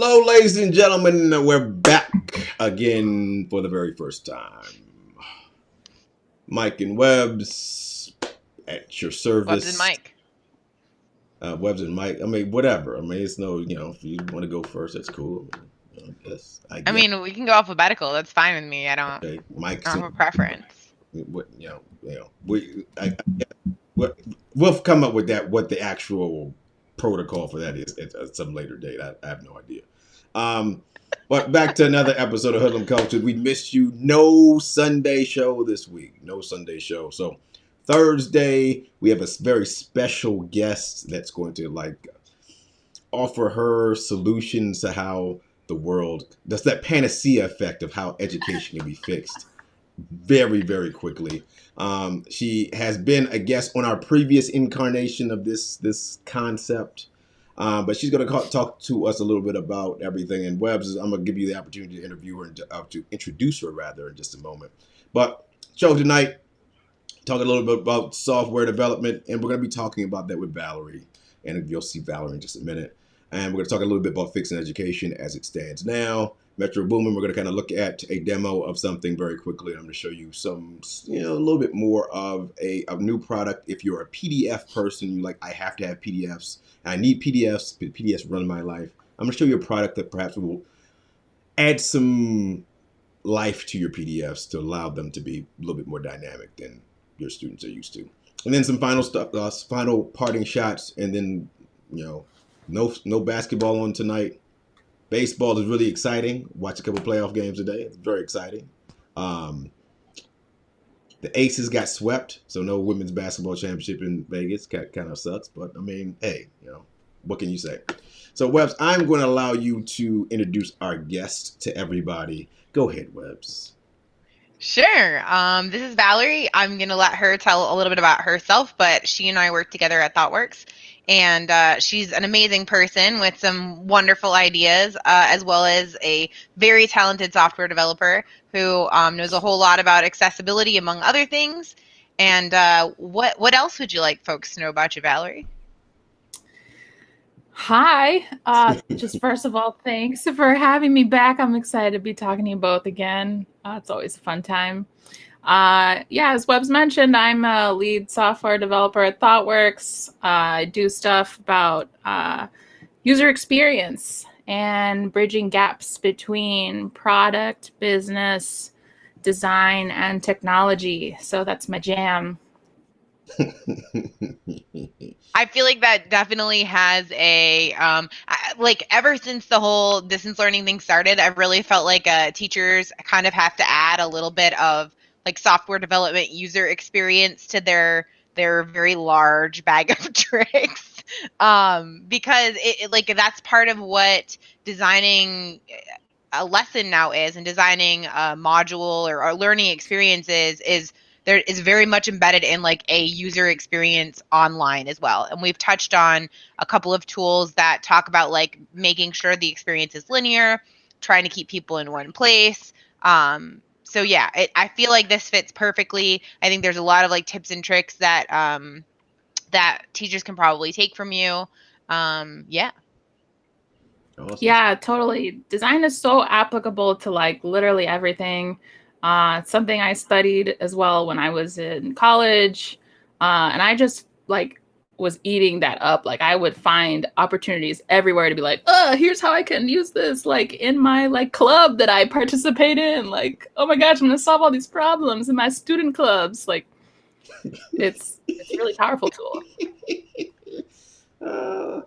Hello, ladies and gentlemen. We're back again for the very first time. Mike and Webbs at your service. Webbs and Mike. Webbs and Mike. I mean, whatever. I mean, it's no, if you want to go first, that's cool. I mean, we can go alphabetical. That's fine with me. I don't Mike. have a preference. We'll come up with that. What the actual protocol for that is at some later date. I have no idea. But back to another episode of Hoodlum Culture. We missed you. No Sunday show this week. No Sunday show. So Thursday, we have a very special guest that's going to offer her solutions to how the world, that's that panacea effect of how education can be fixed very, very quickly. She has been a guest on our previous incarnation of this concept. But she's going to talk to us a little bit about everything. And Webbs, I'm going to give you the opportunity to interview her and to introduce her rather in just a moment. But show tonight, talking a little bit about software development, and we're going to be talking about that with Valerie. And you'll see Valerie in just a minute. And we're going to talk a little bit about fixing education as it stands now. Metro Boomin, we're going to kind of look at a demo of something very quickly. I'm going to show you some, a little bit more of a new product. If you're a PDF person, you're like, I have to have PDFs. I need PDFs. PDFs run my life. I'm going to show you a product that perhaps will add some life to your PDFs to allow them to be a little bit more dynamic than your students are used to. And then some final stuff, final parting shots, and then, no basketball on tonight. Baseball is really exciting. Watch a couple playoff games today. It's very exciting. The Aces got swept, so no women's basketball championship in Vegas. Kind of sucks, but I mean, hey, what can you say? So, Webbs, I'm going to allow you to introduce our guest to everybody. Go ahead, Webbs. Sure. This is Valerie. I'm going to let her tell a little bit about herself, but she and I work together at ThoughtWorks. And she's an amazing person with some wonderful ideas, as well as a very talented software developer who knows a whole lot about accessibility, among other things. And what else would you like folks to know about you, Valerie? Hi. Just first of all, thanks for having me back. I'm excited to be talking to you both again. It's always a fun time. As Webbs mentioned, I'm a lead software developer at ThoughtWorks. I do stuff about user experience and bridging gaps between product, business, design, and technology. So that's my jam. I feel like that definitely has a ever since the whole distance learning thing started, I've really felt like teachers kind of have to add a little bit of software development user experience to their very large bag of tricks, because it that's part of what designing a lesson now is, and designing a module or learning experiences is there is very much embedded in a user experience online as well. And we've touched on a couple of tools that talk about making sure the experience is linear, trying to keep people in one place. So yeah, I feel like this fits perfectly. I think there's a lot of tips and tricks that that teachers can probably take from you. Yeah. Awesome. Yeah, totally. Design is so applicable to literally everything. It's something I studied as well when I was in college, and I just was eating that up. I would find opportunities everywhere to be here's how I can use this, in my club that I participate in. Oh my gosh, I'm gonna solve all these problems in my student clubs. It's a really powerful tool. All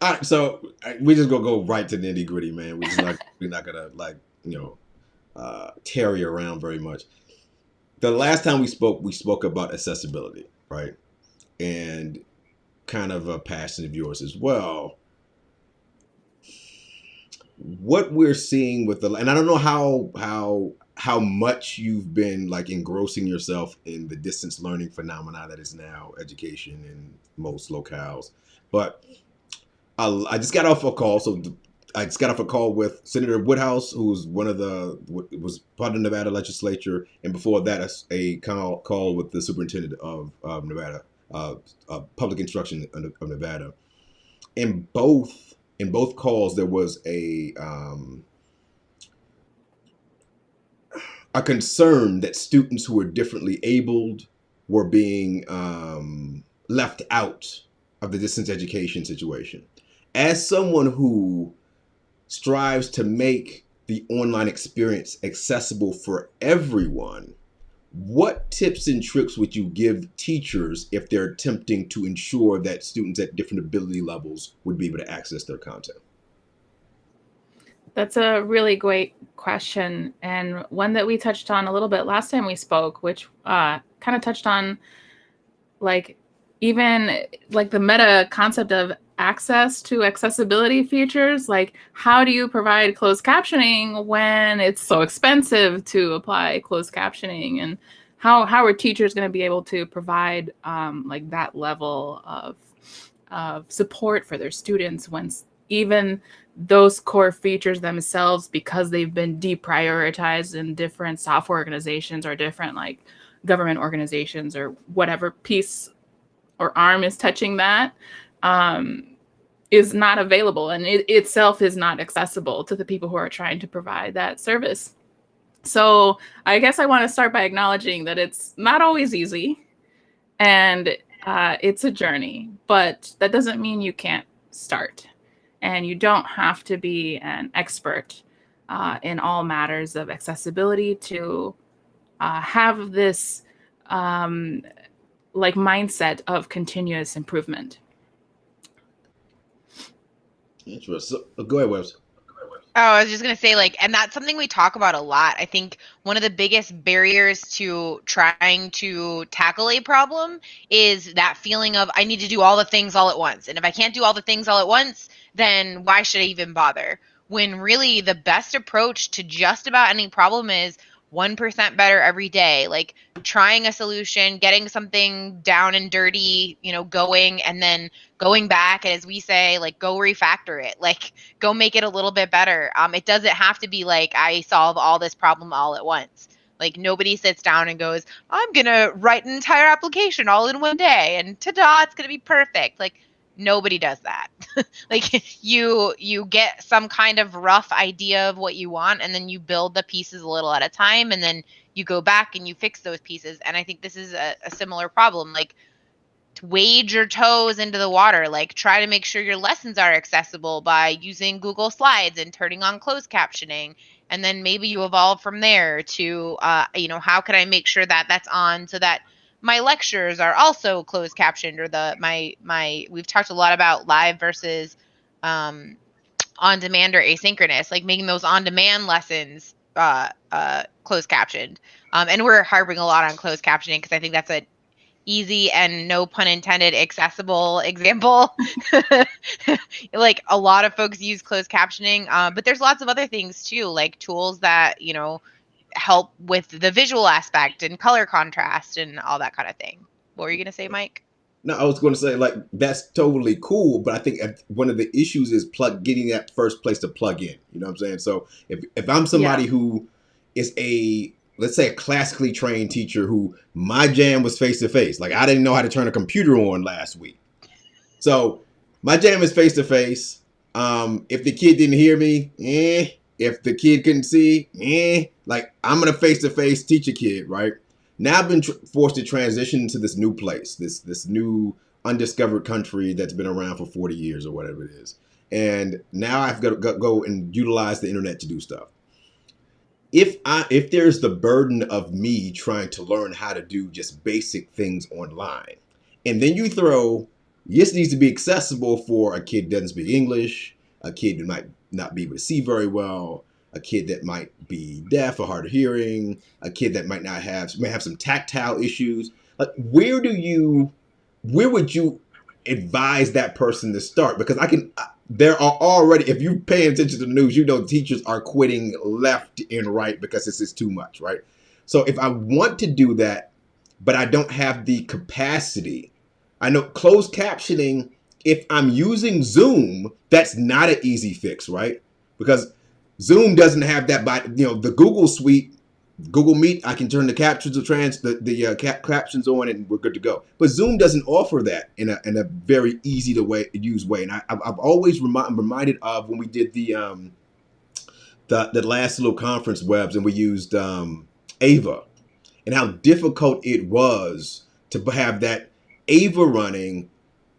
right, so we're just gonna go right to nitty gritty, man. We're not gonna tarry around very much. The last time we spoke about accessibility, right? And kind of a passion of yours as well. What we're seeing with and I don't know how much you've been engrossing yourself in the distance learning phenomena that is now education in most locales, but I just got off a call. I just got off a call with Senator Woodhouse, who's was part of the Nevada legislature, and before that, a call with the superintendent of Nevada, public instruction of Nevada. In both in both calls there was a concern that students who were differently abled were being left out of the distance education situation. As someone who strives to make the online experience accessible for everyone, what tips and tricks would you give teachers if they're attempting to ensure that students at different ability levels would be able to access their content? That's a really great question, and one that we touched on a little bit last time we spoke, which kind of touched on like even like the meta concept of access to accessibility features. Like, how do you provide closed captioning when it's so expensive to apply closed captioning? And how are teachers going to be able to provide like that level of support for their students when even those core features themselves, because they've been deprioritized in different software organizations or different like government organizations or whatever piece or arm is touching that, is not available, and it itself is not accessible to the people who are trying to provide that service. So I guess I want to start by acknowledging that it's not always easy, and it's a journey, but that doesn't mean you can't start. And you don't have to be an expert in all matters of accessibility to have this like mindset of continuous improvement. Interesting. Go ahead, Webster. Oh, I was just going to say, like, and that's something we talk about a lot. I think one of the biggest barriers to trying to tackle a problem is that feeling of, I need to do all the things all at once. And if I can't do all the things all at once, then why should I even bother? When really the best approach to just about any problem is 1% better every day. Like trying a solution, getting something down and dirty, going, and then going back, and as we say, like, go refactor it, like go make it a little bit better. It doesn't have to be like I solve all this problem all at once. Like nobody sits down and goes, I'm gonna write an entire application all in one day and ta-da, it's gonna be perfect. Like nobody does that. Like you get some kind of rough idea of what you want, and then you build the pieces a little at a time, and then you go back and you fix those pieces. And I think this is a similar problem. Like, to wade your toes into the water, like try to make sure your lessons are accessible by using Google Slides and turning on closed captioning. And then maybe you evolve from there to, how can I make sure that that's on so that my lectures are also closed captioned, or we've talked a lot about live versus on demand or asynchronous, like making those on demand lessons closed captioned. And we're harping a lot on closed captioning because I think that's a easy and, no pun intended, accessible example. Like a lot of folks use closed captioning, but there's lots of other things too, like tools that help with the visual aspect and color contrast and all that kind of thing. What were you gonna say, Mike? No, I was going to say, like, that's totally cool, but I think one of the issues is getting that first place to plug in. You know what I'm saying? So if I'm somebody who is let's say a classically trained teacher who my jam was face to face, like I didn't know how to turn a computer on last week. So my jam is face to face. If the kid didn't hear me, if the kid couldn't see, like I'm going to face to face teach a kid, right? Now I've been forced to transition into this new place, this new undiscovered country that's been around for 40 years or whatever it is. And now I've got to go and utilize the internet to do stuff. If there's the burden of me trying to learn how to do just basic things online, and then you throw, this needs to be accessible for a kid that doesn't speak English, a kid that might not be able to see very well, a kid that might be deaf or hard of hearing, a kid that may have some tactile issues. Like, where would you advise that person to start? Because there are already, if you're paying attention to the news, teachers are quitting left and right because this is too much, right? So if I want to do that, but I don't have the capacity, I know closed captioning, if I'm using Zoom, that's not an easy fix, right? Because Zoom doesn't have that, the Google suite Google Meet, I can turn the captions of captions on, and we're good to go. But Zoom doesn't offer that in a very easy to use way. And I've always reminded of when we did the last little conference webs, and we used Ava, and how difficult it was to have that Ava running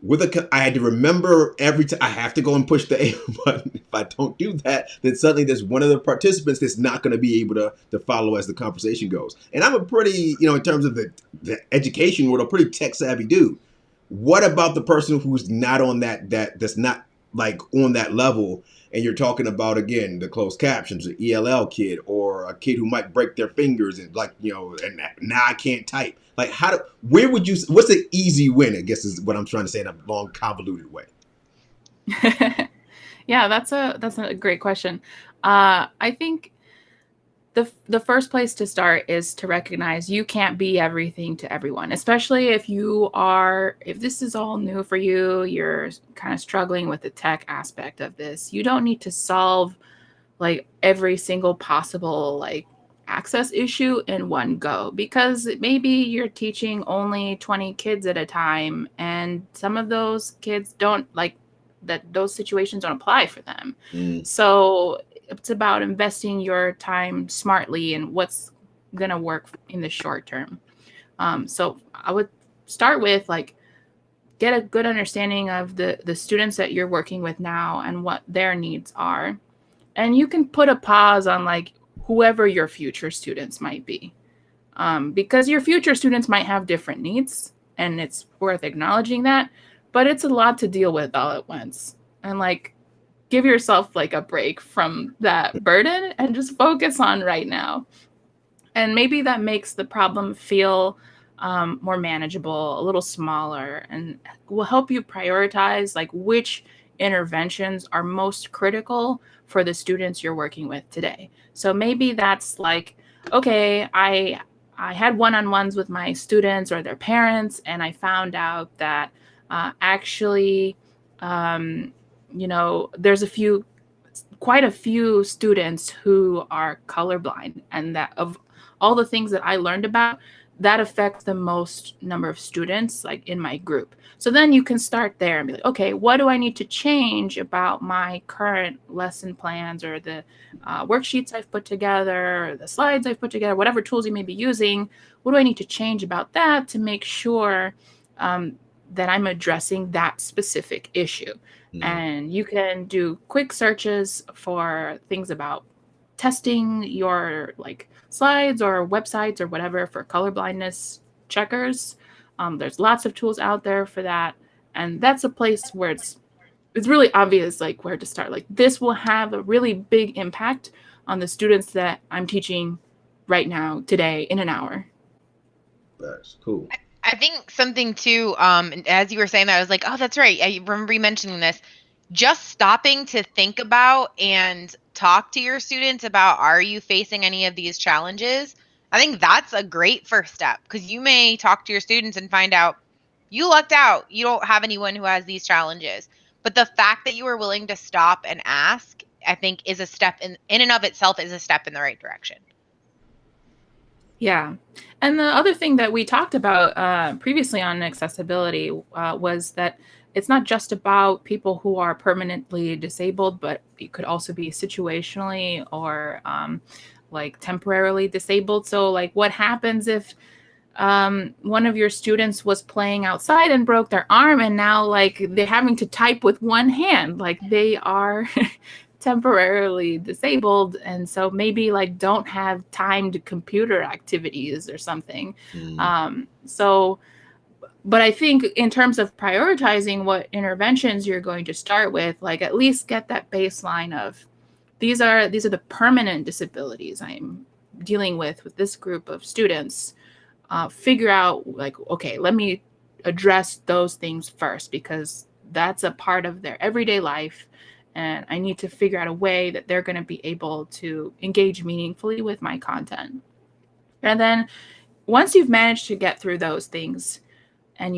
with I had to remember every time I have to go and push the A button. If I don't do that, then suddenly there's one of the participants that's not going to be able to follow as the conversation goes. And I'm a pretty, in terms of the education world, a pretty tech savvy dude. What about the person who's not on that's not like on that level? And you're talking about, again, the closed captions, the ELL kid, or a kid who might break their fingers and and now I can't type. Like, what's an easy win, I guess is what I'm trying to say in a long, convoluted way. Yeah, that's a great question. I think the first place to start is to recognize you can't be everything to everyone, especially if this is all new for you, you're kind of struggling with the tech aspect of this. You don't need to solve like every single possible like access issue in one go, because maybe you're teaching only 20 kids at a time and some of those kids don't like that, those situations don't apply for them. So it's about investing your time smartly and what's going to work in the short term. So I would start with like, get a good understanding of the students that you're working with now and what their needs are. And you can put a pause on like whoever your future students might be, because your future students might have different needs, and it's worth acknowledging that. But it's a lot to deal with all at once, and like give yourself like a break from that burden and just focus on right now. And maybe that makes the problem feel more manageable, a little smaller, and will help you prioritize like which interventions are most critical for the students you're working with today. So maybe that's like, okay, I had one-on-ones with my students or their parents, and I found out that actually, there's quite a few students who are colorblind, and that of all the things that I learned about, that affects the most number of students like in my group. So then you can start there and be like, okay, what do I need to change about my current lesson plans or the worksheets I've put together, or the slides I've put together, whatever tools you may be using, what do I need to change about that to make sure that I'm addressing that specific issue? And you can do quick searches for things about testing your like slides or websites or whatever for colorblindness checkers. There's lots of tools out there for that. And that's a place where it's really obvious like where to start. Like this will have a really big impact on the students that I'm teaching right now, today, in an hour. That's cool. I think something too, as you were saying that, I was like, oh, that's right. I remember you mentioning this. Just stopping to think about and talk to your students about, are you facing any of these challenges? I think that's a great first step, because you may talk to your students and find out you lucked out. You don't have anyone who has these challenges. But the fact that you are willing to stop and ask, I think is a step in and of itself is a step in the right direction. Yeah. And the other thing that we talked about previously on accessibility was that it's not just about people who are permanently disabled, but it could also be situationally or like temporarily disabled. So like what happens if one of your students was playing outside and broke their arm, and now like they're having to type with one hand, like they are temporarily disabled, and so maybe like don't have timed computer activities or something. But I think in terms of prioritizing what interventions you're going to start with, like at least get that baseline of these are the permanent disabilities I'm dealing with this group of students. Figure out like, okay, let me address those things first, because that's a part of their everyday life. And I need to figure out a way that they're going to be able to engage meaningfully with my content. And then once you've managed to get through those things, and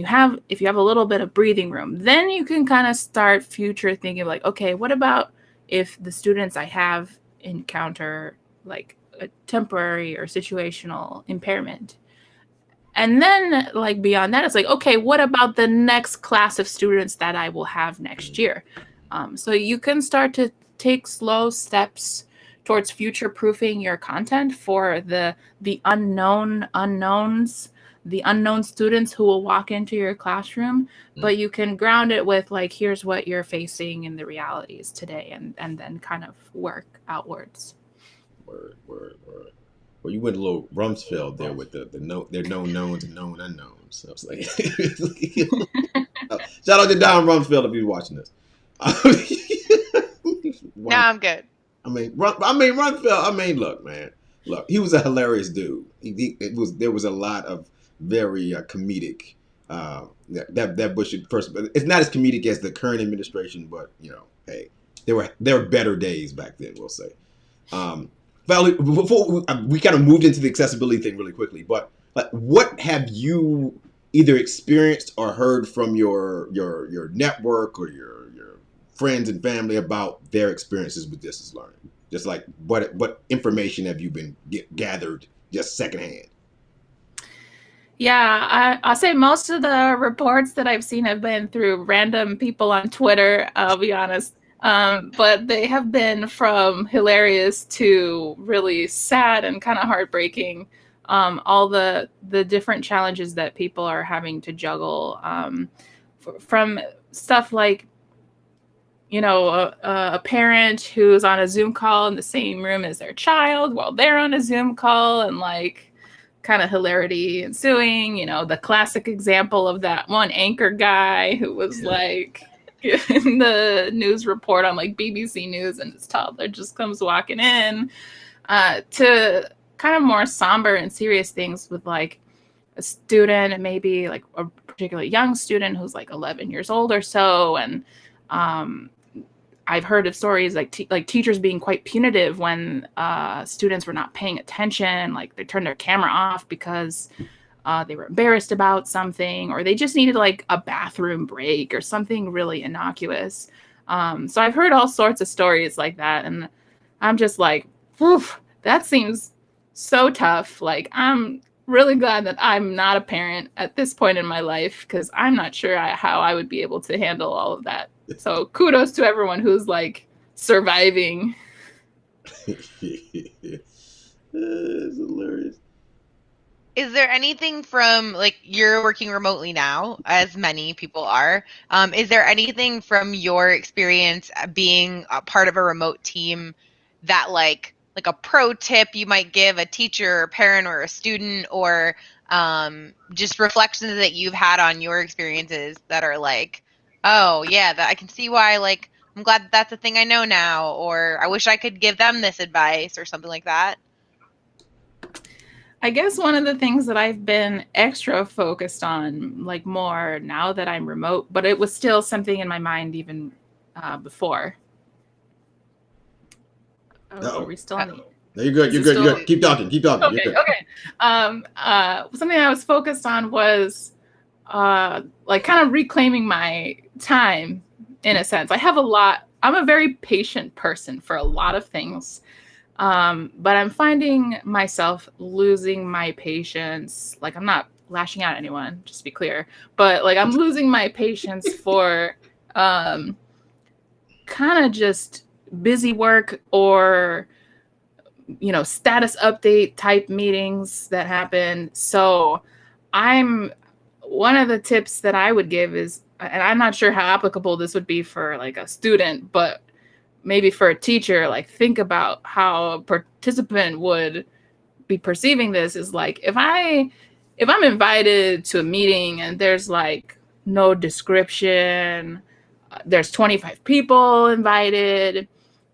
if you have a little bit of breathing room, then you can kind of start future thinking like, okay, what about if the students I have encounter like a temporary or situational impairment. And then like beyond that, it's like, okay, what about the next class of students that I will have next year? So you can start to take slow steps towards future proofing your content for the unknown unknowns, the unknown students who will walk into your classroom, but you can ground it with like, here's what you're facing in the realities today, and then kind of work outwards. Word. Well, you went a little Rumsfeld there with the known knowns and known unknowns. So it's like, shout out to Don Rumsfeld if you're watching this. No, I'm good. Rumsfeld. Look, man. Look, he was a hilarious dude. There was a lot of very comedic. That Bush person, it's not as comedic as the current administration, but hey, there were better days back then. We'll say. Valerie, before we kind of moved into the accessibility thing really quickly, but like, what have you either experienced or heard from your network or your friends and family about their experiences with distance learning? Just like what information have you been gathered just secondhand? Yeah, I'll say most of the reports that I've seen have been through random people on Twitter, I'll be honest. But they have been from hilarious to really sad and kind of heartbreaking. All the different challenges that people are having to juggle, from stuff like, a parent who's on a Zoom call in the same room as their child while they're on a Zoom call, and like kind of hilarity ensuing. The classic example of that one anchor guy who was like in the news report on like BBC News, and his toddler just comes walking in, to kind of more somber and serious things with like a student, and maybe like a particularly young student who's like 11 years old or so. And I've heard of stories like teachers being quite punitive when students were not paying attention, like they turned their camera off because they were embarrassed about something, or they just needed like a bathroom break or something really innocuous. So I've heard all sorts of stories like that, and I'm just like, oof, that seems so tough. Like, I'm really glad that I'm not a parent at this point in my life, because I'm not sure how I would be able to handle all of that. So kudos to everyone who's like surviving. It's hilarious. Is there anything from, like, you're working remotely now, as many people are. Is there anything from your experience being a part of a remote team that like a pro tip you might give a teacher or parent or a student, or just reflections that you've had on your experiences that are like, oh yeah, that I can see why, like, I'm glad that's a thing I know now, or I wish I could give them this advice or something like that? I guess one of the things that I've been extra focused on, like more now that I'm remote, but it was still something in my mind even before. Are we still on? No, you're good. You're good. Keep talking. Okay. Something I was focused on was like kind of reclaiming my time, in a sense. I'm a very patient person for a lot of things. But I'm finding myself losing my patience. Like, I'm not lashing out at anyone, just to be clear, but like I'm losing my patience for kind of just busy work, or status update type meetings that happen. So one of the tips that I would give is, and I'm not sure how applicable this would be for like a student, but maybe for a teacher, like think about how a participant would be perceiving this, is like, if I'm invited to a meeting and there's like no description, there's 25 people invited,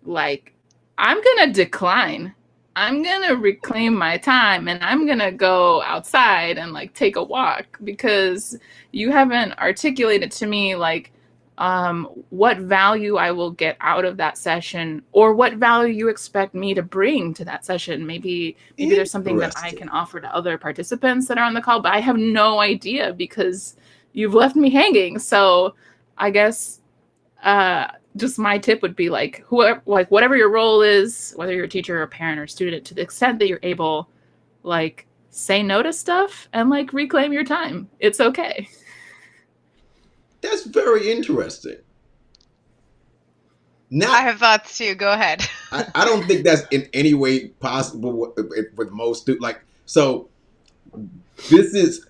like, I'm going to decline. I'm going to reclaim my time, and I'm going to go outside and like take a walk, because you haven't articulated to me like what value I will get out of that session, or what value you expect me to bring to that session. Maybe there's something that I can offer to other participants that are on the call, but I have no idea because you've left me hanging. So I guess just my tip would be like, whoever, like whatever your role is, whether you're a teacher or a parent or student, to the extent that you're able, like, say no to stuff and like reclaim your time. It's okay. That's very interesting. I have thoughts too. Go ahead. I don't think that's in any way possible with most students. Like, so this is,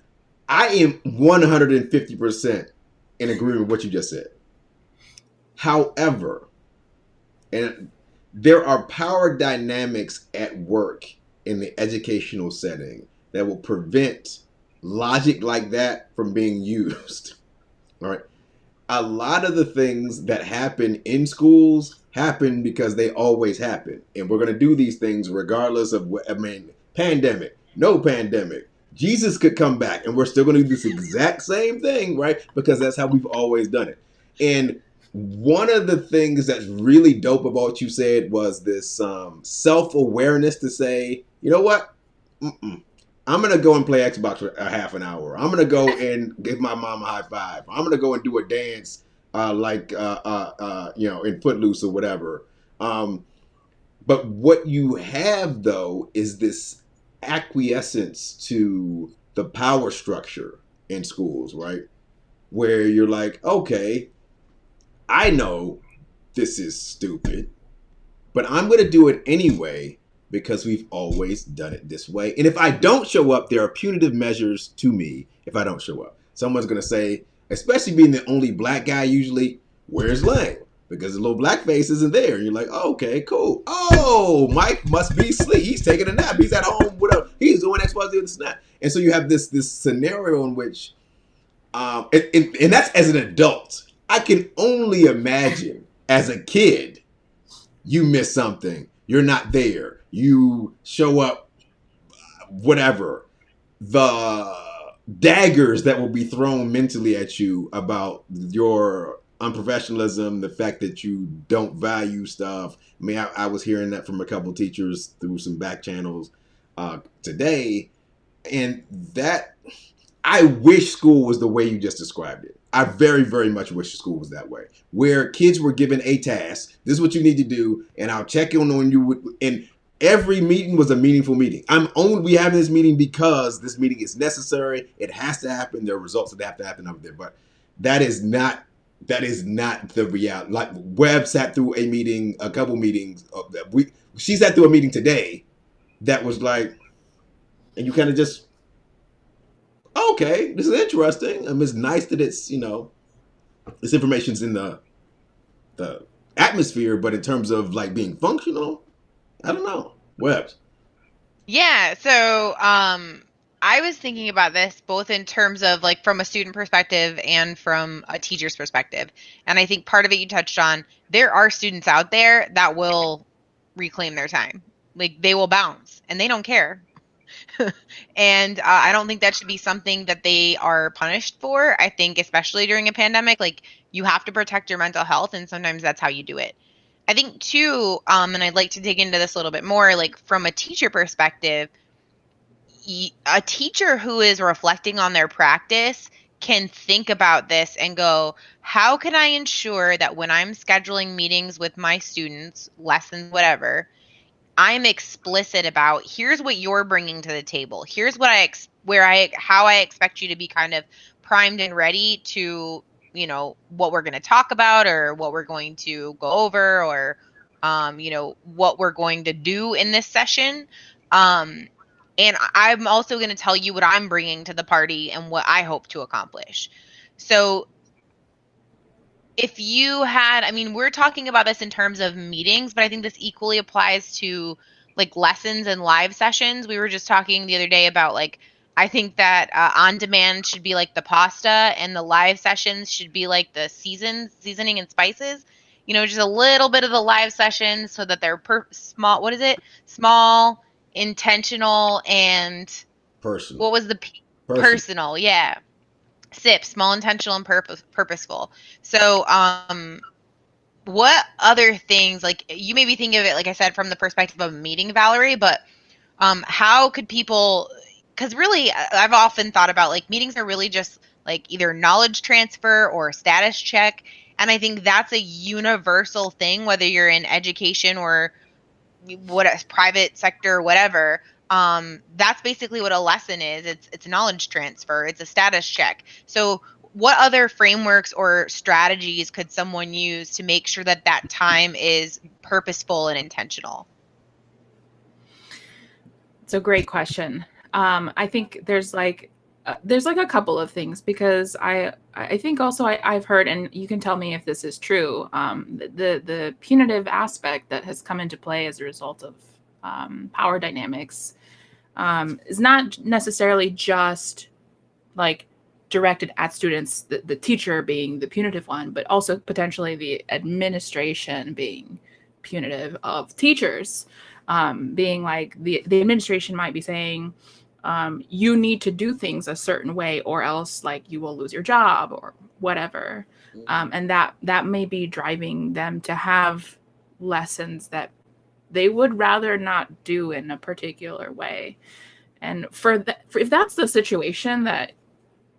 I am 150% in agreement with what you just said. However, and there are power dynamics at work in the educational setting that will prevent logic like that from being used. All right. A lot of the things that happen in schools happen because they always happen. And we're going to do these things regardless of what, I mean, pandemic, no pandemic. Jesus could come back and we're still going to do this exact same thing, right? Because that's how we've always done it. And one of the things that's really dope about what you said was this self-awareness to say, you know what? I'm going to go and play Xbox for a half an hour. I'm going to go and give my mom a high five. I'm going to go and do a dance in Footloose or whatever. But what you have, though, is this acquiescence to the power structure in schools, right? Where you're like, okay, I know this is stupid, but I'm going to do it anyway because we've always done it this way. And if I don't show up, there are punitive measures to me if I don't show up. Someone's going to say, especially being the only black guy usually, where's Lang? Because the little black face isn't there. And you're like, oh, okay, cool. Oh, Mike must be asleep. He's taking a nap. He's at home. Whatever. He's doing X, Y, Z with the snap. And so you have this scenario in which, and that's as an adult. I can only imagine as a kid, you miss something. You're not there. You show up, whatever. The daggers that will be thrown mentally at you about your unprofessionalism, the fact that you don't value stuff. I mean, I was hearing that from a couple of teachers through some back channels today. And that, I wish school was the way you just described it. I very, very much wish school was that way, where kids were given a task. This is what you need to do, and I'll check in on you. And every meeting was a meaningful meeting. We have this meeting because this meeting is necessary. It has to happen. There are results that have to happen over there. But that is not the reality. Like, Webb sat through a meeting, a couple meetings. She sat through a meeting today that was like, and you kind of just, okay, this is interesting. I mean, it's nice that it's, this information's in the atmosphere, but in terms of like being functional, I don't know. Webbs. Yeah, so I was thinking about this both in terms of like from a student perspective and from a teacher's perspective. And I think part of it you touched on, there are students out there that will reclaim their time. Like, they will bounce and they don't care. And I don't think that should be something that they are punished for. I think especially during a pandemic, like, you have to protect your mental health, and sometimes that's how you do it. I think too, and I'd like to dig into this a little bit more, like from a teacher perspective, a teacher who is reflecting on their practice can think about this and go, how can I ensure that when I'm scheduling meetings with my students, lessons, whatever, I'm explicit about, here's what you're bringing to the table. Here's what how I expect you to be kind of primed and ready to, what we're going to talk about or what we're going to go over or, what we're going to do in this session. And I'm also going to tell you what I'm bringing to the party and what I hope to accomplish. So if you had, we're talking about this in terms of meetings, but I think this equally applies to like lessons and live sessions. We were just talking the other day about like, I think that on demand should be like the pasta and the live sessions should be like the seasoning and spices, just a little bit of the live sessions so that they're small, intentional, and personal. What was the personal? Yeah. Small, intentional, and purposeful. So, what other things, like, you maybe think of it, like I said, from the perspective of a meeting, Valerie, but how could people, because really, I've often thought about, like, meetings are really just, like, either knowledge transfer or status check, And I think that's a universal thing, whether you're in education or what a private sector, whatever. That's basically what a lesson is. It's knowledge transfer. It's a status check. So what other frameworks or strategies could someone use to make sure that that time is purposeful and intentional? It's a great question. I think there's like a couple of things, because I think also I've heard, and you can tell me if this is true, the punitive aspect that has come into play as a result of power dynamics is not necessarily just like directed at students, the teacher being the punitive one, but also potentially the administration being punitive of teachers, being like the administration might be saying, you need to do things a certain way or else like you will lose your job or whatever. And that may be driving them to have lessons that they would rather not do in a particular way. And if that's the situation that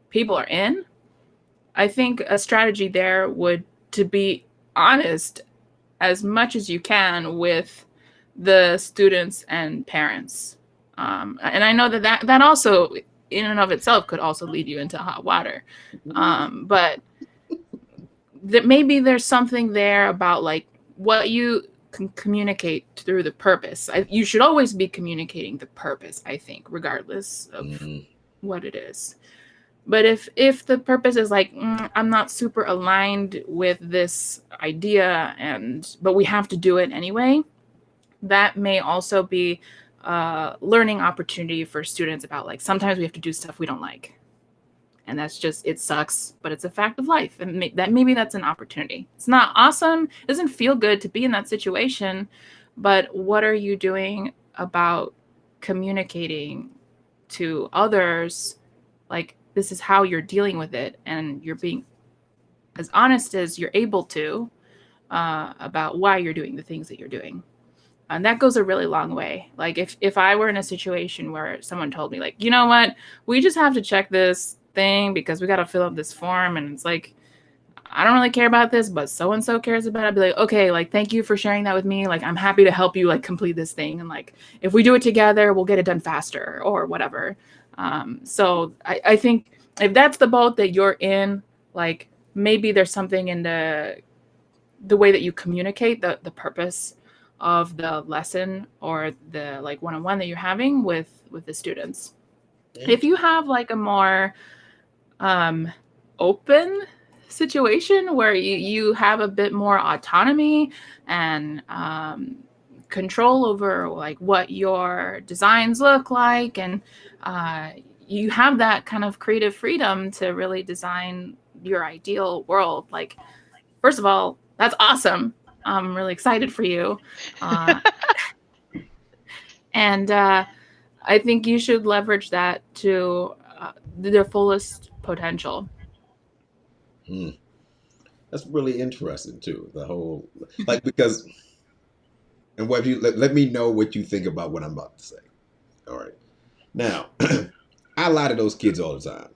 people are in, I think a strategy there would to be honest as much as you can with the students and parents. And I know that also in and of itself could also lead you into hot water. But that maybe there's something there about like what you can communicate through the purpose. You should always be communicating the purpose, I think, regardless of what it is. But if the purpose is like, I'm not super aligned with this idea, but we have to do it anyway, that may also be a learning opportunity for students about like, sometimes we have to do stuff we don't like. And that's just, it sucks, but it's a fact of life. And maybe that's an opportunity. It's not awesome. It doesn't feel good to be in that situation, but what are you doing about communicating to others? Like, this is how you're dealing with it. And you're being as honest as you're able to about why you're doing the things that you're doing. And that goes a really long way. Like if I were in a situation where someone told me like, you know what, we just have to check this thing because we got to fill out this form. And it's like, I don't really care about this, but so-and-so cares about it. I'd be like, okay, like, thank you for sharing that with me. Like, I'm happy to help you like complete this thing. And like, if we do it together, we'll get it done faster or whatever. So I think if that's the boat that you're in, like maybe there's something in the way that you communicate the purpose of the lesson or the like one-on-one that you're having with the students. Yeah. If you have like a more open situation where you have a bit more autonomy and control over like what your designs look like, and you have that kind of creative freedom to really design your ideal world, like, first of all, that's awesome. I'm really excited for you. And I think you should leverage that to their fullest potential. That's really interesting too. The whole, like, because, and what you let me know what you think about what I'm about to say. All right. Now, I lie to those kids all the time.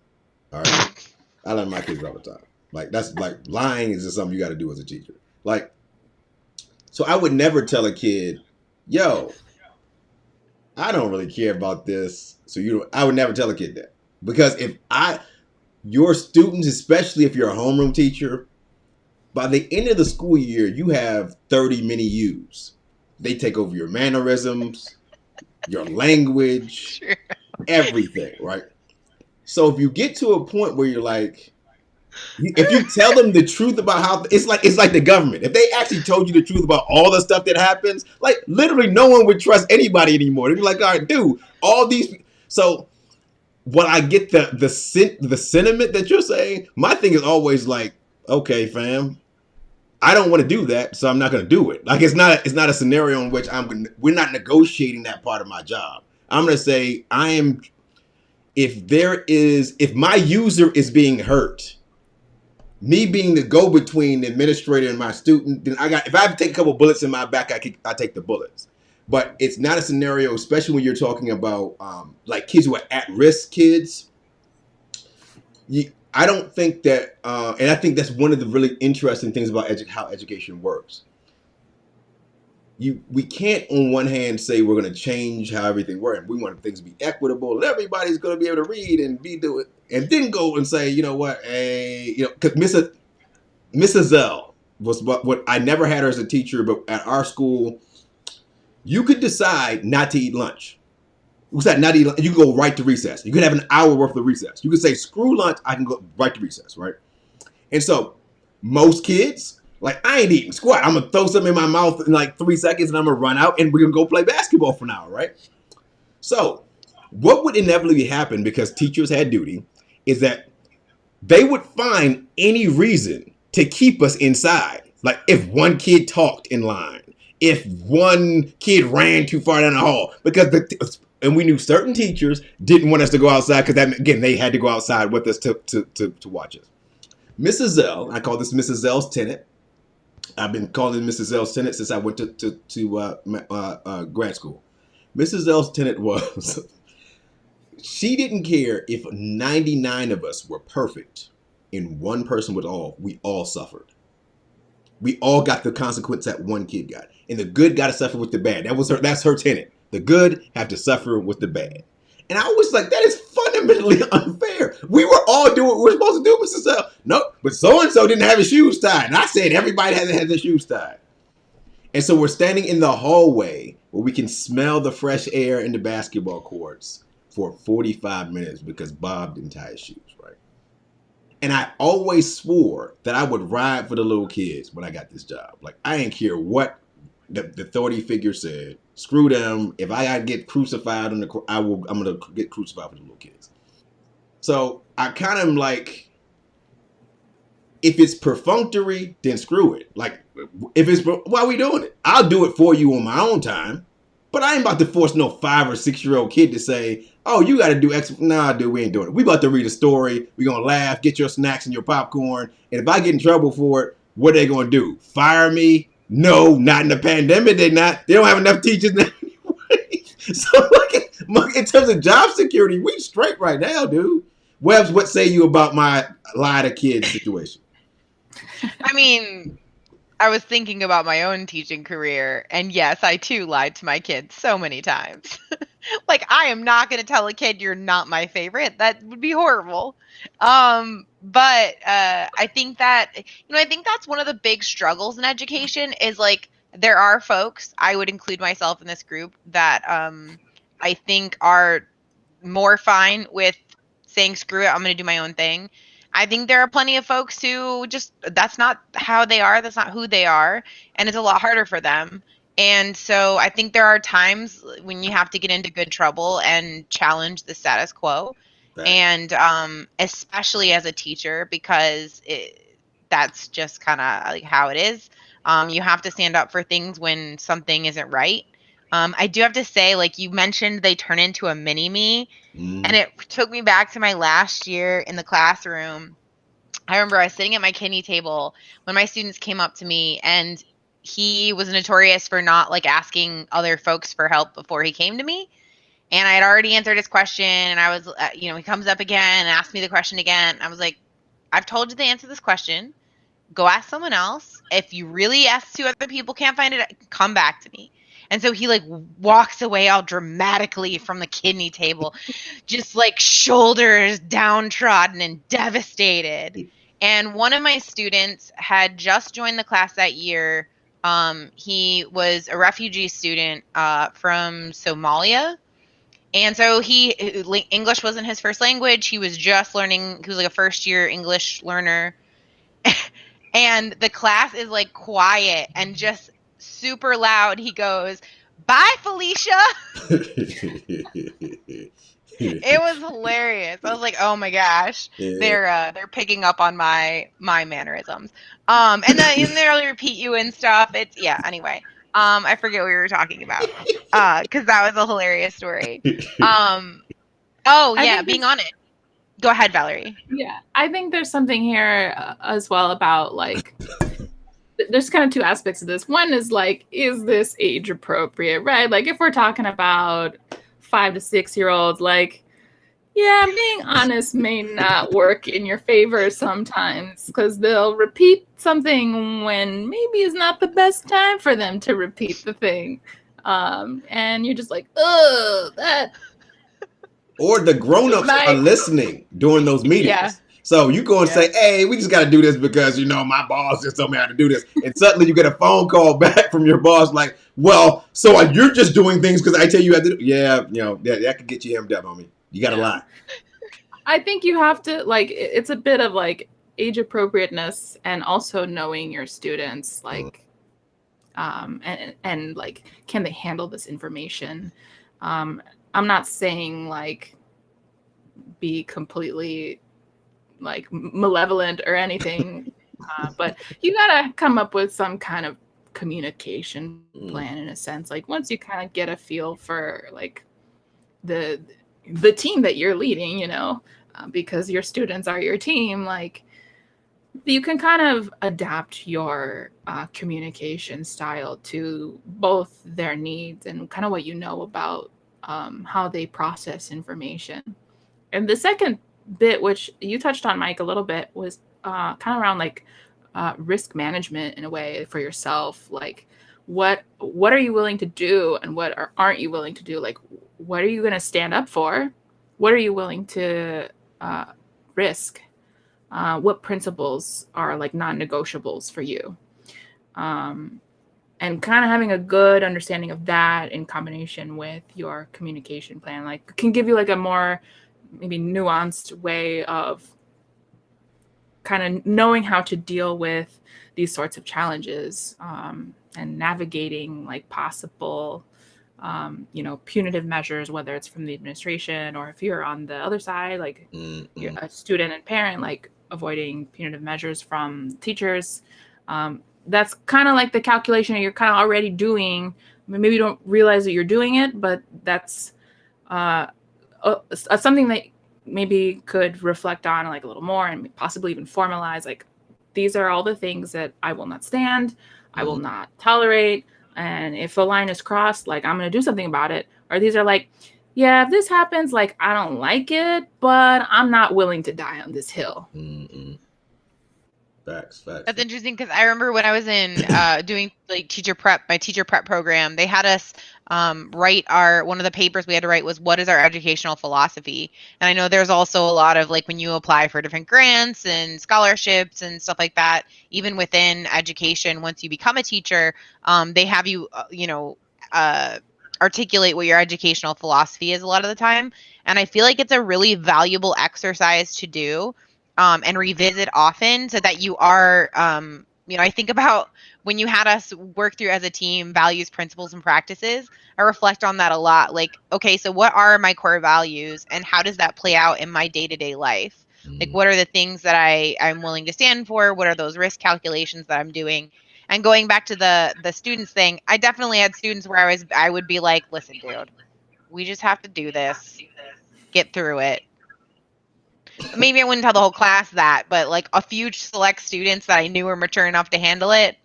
All right. I lie to my kids all the time. Like, that's like, lying is just something you got to do as a teacher. Like, so I would never tell a kid, yo, I don't really care about this. So I would never tell a kid that. Because your students, especially if you're a homeroom teacher, by the end of the school year, you have 30 mini U's. They take over your mannerisms, your language, everything, right? So if you get to a point where you're like, if you tell them the truth about how it's like the government. If they actually told you the truth about all the stuff that happens, like literally no one would trust anybody anymore. They'd be like, all right, dude, all these. So when I get the sentiment that you're saying, my thing is always like, okay, fam, I don't want to do that, so I'm not going to do it. Like it's not a scenario in which we're not negotiating that part of my job. I'm going to say if my user is being hurt, me being the go-between the administrator and my student, then if I have to take a couple bullets in my back, I take the bullets. But it's not a scenario, especially when you're talking about like kids who are at-risk kids. I don't think that, and I think that's one of the really interesting things about how education works. We can't on one hand say we're going to change how everything works. We want things to be equitable and everybody's going to be able to read and do it, and then go and say, you know what, because Mrs. Zell was what I never had her as a teacher, but at our school, you could decide not to eat lunch. What's that? Not eat lunch. You can go right to recess. You can have an hour worth of recess. You can say, screw lunch, I can go right to recess, right? And so most kids, like, I ain't eating squat. I'm going to throw something in my mouth in like 3 seconds and I'm going to run out and we're going to go play basketball for an hour, right? So what would inevitably happen, because teachers had duty, is that they would find any reason to keep us inside. Like if one kid talked in line, if one kid ran too far down the hall, and we knew certain teachers didn't want us to go outside because that, again, they had to go outside with us to watch us. Mrs. Zell, I call this Mrs. Zell's tenant. I've been calling Mrs. Zell's tenant since I went to grad school. Mrs. Zell's tenant was, she didn't care if 99 of us were perfect and one person was off. We all suffered. We all got the consequence that one kid got. And the good got to suffer with the bad. That's her tenant. The good have to suffer with the bad. And I was like, that is fundamentally unfair. We were all doing what we were supposed to do, Mrs. Zell. Nope, but so-and-so didn't have his shoes tied. And I said everybody had to have their shoes tied. And so we're standing in the hallway where we can smell the fresh air in the basketball courts for 45 minutes because Bob didn't tie his shoes, right? And I always swore that I would ride for the little kids when I got this job. Like, I didn't care what the authority figure said. Screw them. If I gotta get crucified I'm gonna get crucified for the little kids. So I kind of am like, if it's perfunctory, then screw it. Like, why are we doing it? I'll do it for you on my own time, but I ain't about to force no 5 or 6 year old kid to say, oh, you got to do X. Nah, dude, we ain't doing it. We about to read a story. We gonna laugh, get your snacks and your popcorn, and if I get in trouble for it, what are they gonna do? Fire me? No, not in the pandemic. They don't have enough teachers now anyway. So like, in terms of job security, we straight right now, dude. Webbs, what say you about my lie to kids situation? I mean, I was thinking about my own teaching career, and yes, I too lied to my kids so many times. Like, I am not going to tell a kid you're not my favorite. That would be horrible. But I think that, I think that's one of the big struggles in education is, like, there are folks, I would include myself in this group, that I think are more fine with saying, screw it, I'm going to do my own thing. I think there are plenty of folks who just, that's not how they are. That's not who they are. And it's a lot harder for them. And so I think there are times when you have to get into good trouble and challenge the status quo. Right. And especially as a teacher, because that's just kind of like how it is. You have to stand up for things when something isn't right. I do have to say, like you mentioned, they turn into a mini-me. And it took me back to my last year in the classroom. I remember I was sitting at my kidney table when my students came up to me, and he was notorious for not like asking other folks for help before he came to me. And I had already answered his question, and I was, he comes up again and asks me the question again. I was like, I've told you to answer this question. Go ask someone else. If you really ask 2 other people, can't find it, come back to me. And so he like walks away all dramatically from the kidney table, just like shoulders downtrodden and devastated. And one of my students had just joined the class that year. He was a refugee student from Somalia. And so English wasn't his first language. He was just learning. He was like a first year English learner. And the class is like quiet and just super loud. He goes, "Bye, Felicia." It was hilarious. I was like, "Oh my gosh, yeah. They're picking up on my mannerisms." And then they'll repeat you and stuff. Anyway. I forget what we were talking about. Because that was a hilarious story. Being on it. Go ahead, Valerie. Yeah, I think there's something here as well about like. There's kind of 2 aspects of this. One is like, is this age appropriate, right? Like if we're talking about 5 to 6 year olds, like Yeah, being honest may not work in your favor sometimes because they'll repeat something when maybe it's not the best time for them to repeat the thing. And you're just like, oh, that. Or the grown-ups are listening during those meetings. Yeah. So you go and say, hey, we just got to do this because, my boss just told me how to do this. And suddenly you get a phone call back from your boss like, well, so you're just doing things because I tell you how to do. Yeah, that could get you hemmed up, homie. You got to lie. I think you have to, it's a bit of age appropriateness and also knowing your students, and can they handle this information? I'm not saying be completely malevolent or anything, but you gotta come up with some kind of communication plan in a sense. Once you kind of get a feel for the team that you're leading, because your students are your team, you can kind of adapt your communication style to both their needs and kind of what about how they process information. And the second bit, which you touched on, Mike, a little bit, was kind of around risk management in a way for yourself. What are you willing to do and what aren't you willing to do? What are you going to stand up for? What are you willing to risk? What principles are non-negotiables for you? And kind of having a good understanding of that in combination with your communication plan, can give you a more maybe nuanced way of kind of knowing how to deal with these sorts of challenges, and navigating possible punitive measures, whether it's from the administration or if you're on the other side, you're a student and parent, avoiding punitive measures from teachers. That's kind of the calculation you're kind of already doing. Maybe you don't realize that you're doing it, but that's something that maybe could reflect on a little more and possibly even formalize. These are all the things that I will not stand, I will not tolerate. And if a line is crossed, I'm going to do something about it. Or these are yeah, if this happens, I don't like it, but I'm not willing to die on this hill. Facts. That's interesting because I remember when I was in doing my teacher prep program, they had us write one of the papers we had to write was, what is our educational philosophy? And I know there's also a lot of when you apply for different grants and scholarships and stuff like that, even within education, once you become a teacher, they have you, articulate what your educational philosophy is a lot of the time. And I feel like it's a really valuable exercise to do. And revisit often so that you are, I think about when you had us work through as a team, values, principles, and practices. I reflect on that a lot. Okay, so what are my core values and how does that play out in my day-to-day life? What are the things that I'm willing to stand for? What are those risk calculations that I'm doing? And going back to the students thing, I definitely had students where I would be like, listen, dude, we just have to do this, get through it. Maybe I wouldn't tell the whole class that, but a few select students that I knew were mature enough to handle it.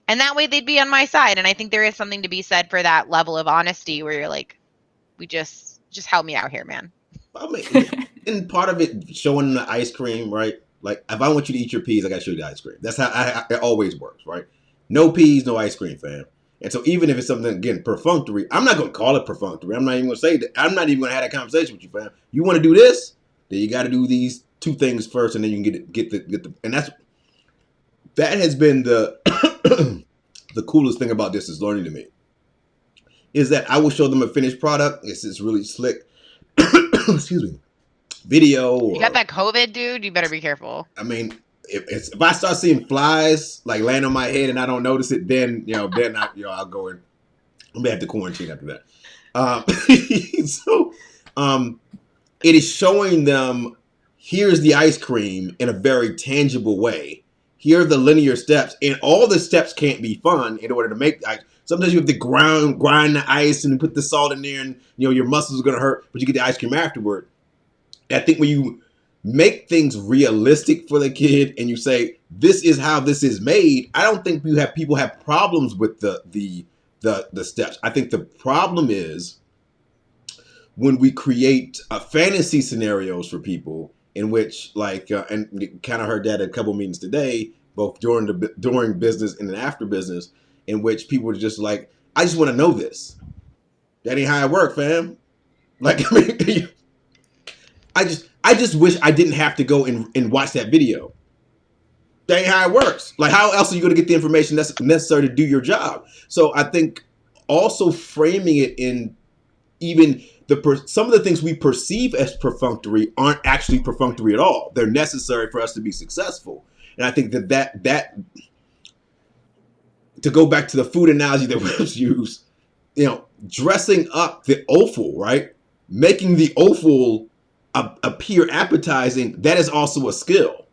And that way they'd be on my side. And I think there is something to be said for that level of honesty where you're we just help me out here, man. I mean, and part of it showing the ice cream, right? If I want you to eat your peas, I got to show you the ice cream. That's how it always works, right? No peas, no ice cream, fam. And so even if it's something, again, perfunctory, I'm not going to call it perfunctory. I'm not even going to say that. I'm not even going to have that conversation with you, fam. You want to do this? Then you got to do these two things first, and then you can get the. And that has been the the coolest thing about this is learning to me. Is that I will show them a finished product. It's really slick. Excuse me. Video. You got that COVID, dude? You better be careful. I mean, if I start seeing flies land on my head and I don't notice it, then I'll go in. I'm gonna have to quarantine after that. So, it is showing them, here's the ice cream in a very tangible way. Here are the linear steps. And all the steps can't be fun in order to make ice. Sometimes you have to grind the ice and put the salt in there and, your muscles are going to hurt, but you get the ice cream afterward. And I think when you make things realistic for the kid and you say, this is how this is made, I don't think people have problems with the steps. I think the problem is when we create fantasy scenarios for people in which, like, and kind of heard that at a couple meetings today, both during business and after business, in which people are just like, I just want to know this. That ain't how it work, fam. Like, I mean, I just wish I didn't have to go and watch that video. That ain't how it works. Like, how else are you going to get the information that's necessary to do your job? So I think also framing it in even some of the things we perceive as perfunctory aren't actually perfunctory at all. They're necessary for us to be successful. And I think that to go back to the food analogy that was used, dressing up the offal, right? Making the offal appear appetizing, that is also a skill.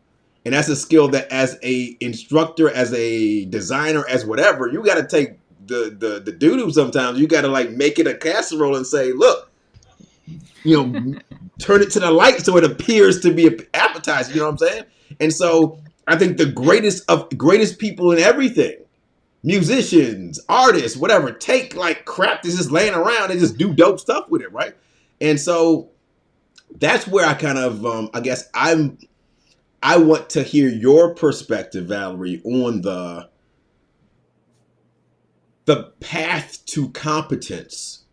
And that's a skill that as a instructor, as a designer, as whatever, you got to take the doo-doo sometimes. You got to like make it a casserole and say, look, turn it to the light so it appears to be appetizing. You know what I'm saying? And so I think the greatest people in everything, musicians, artists, whatever, take like crap that's just laying around and just do dope stuff with it, right? And so that's where I kind of, I guess I want to hear your perspective, Valerie, on the path to competence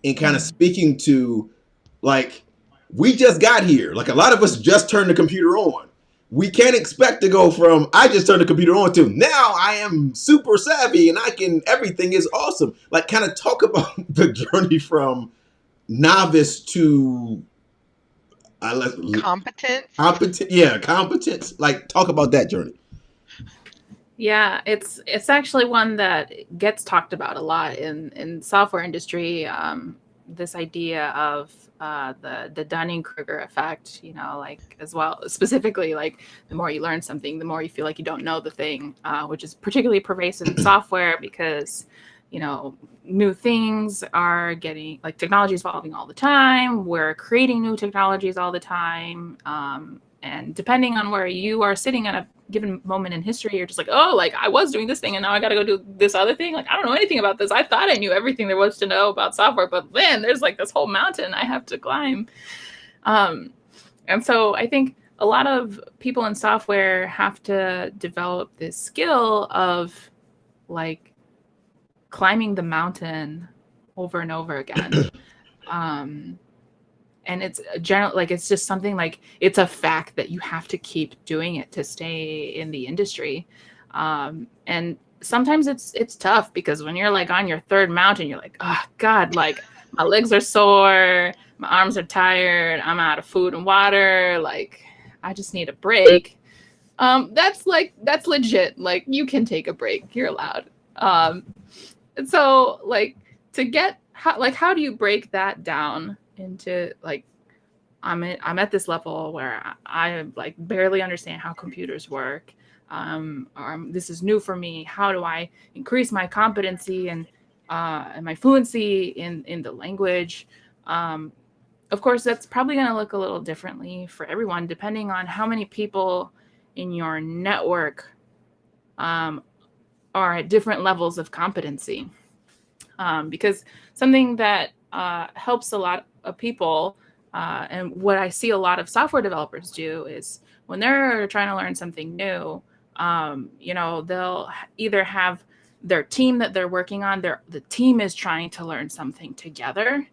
and kind of speaking to, like, we just got here. Like, a lot of us just turned the computer on. We can't expect to go from I just turned the computer on to now I am super savvy and everything is awesome. Like, kind of talk about the journey from novice to competence. Competence. Like, talk about that journey. Yeah, it's actually one that gets talked about a lot in software industry. This idea of the Dunning-Kruger effect, like, as well, specifically, like, the more you learn something, the more you feel like you don't know the thing, which is particularly pervasive in software because, new things are getting, like, technology is evolving all the time. We're creating new technologies all the time. And depending on where you are sitting at a given moment in history, you're just like, oh, like, I was doing this thing and now I got to go do this other thing. Like, I don't know anything about this. I thought I knew everything there was to know about software, but then there's like this whole mountain I have to climb. And so I think a lot of people in software have to develop this skill of, like, climbing the mountain over and over again. And it's general, like, it's just something, like, it's a fact that you have to keep doing it to stay in the industry. And sometimes it's tough because when you're like on your third mountain, you're like, oh God, like, my legs are sore, my arms are tired, I'm out of food and water, like, I just need a break. That's legit. Like, you can take a break, you're allowed. And so, like, how do you break that down into, like, I'm at this level where I like barely understand how computers work. This is new for me. How do I increase my competency and my fluency in the language? Of course, that's probably going to look a little differently for everyone, depending on how many people in your network are at different levels of competency. Because something that helps a lot of people, and what I see a lot of software developers do, is when they're trying to learn something new, they'll either have their team that they're working on, the team is trying to learn something together.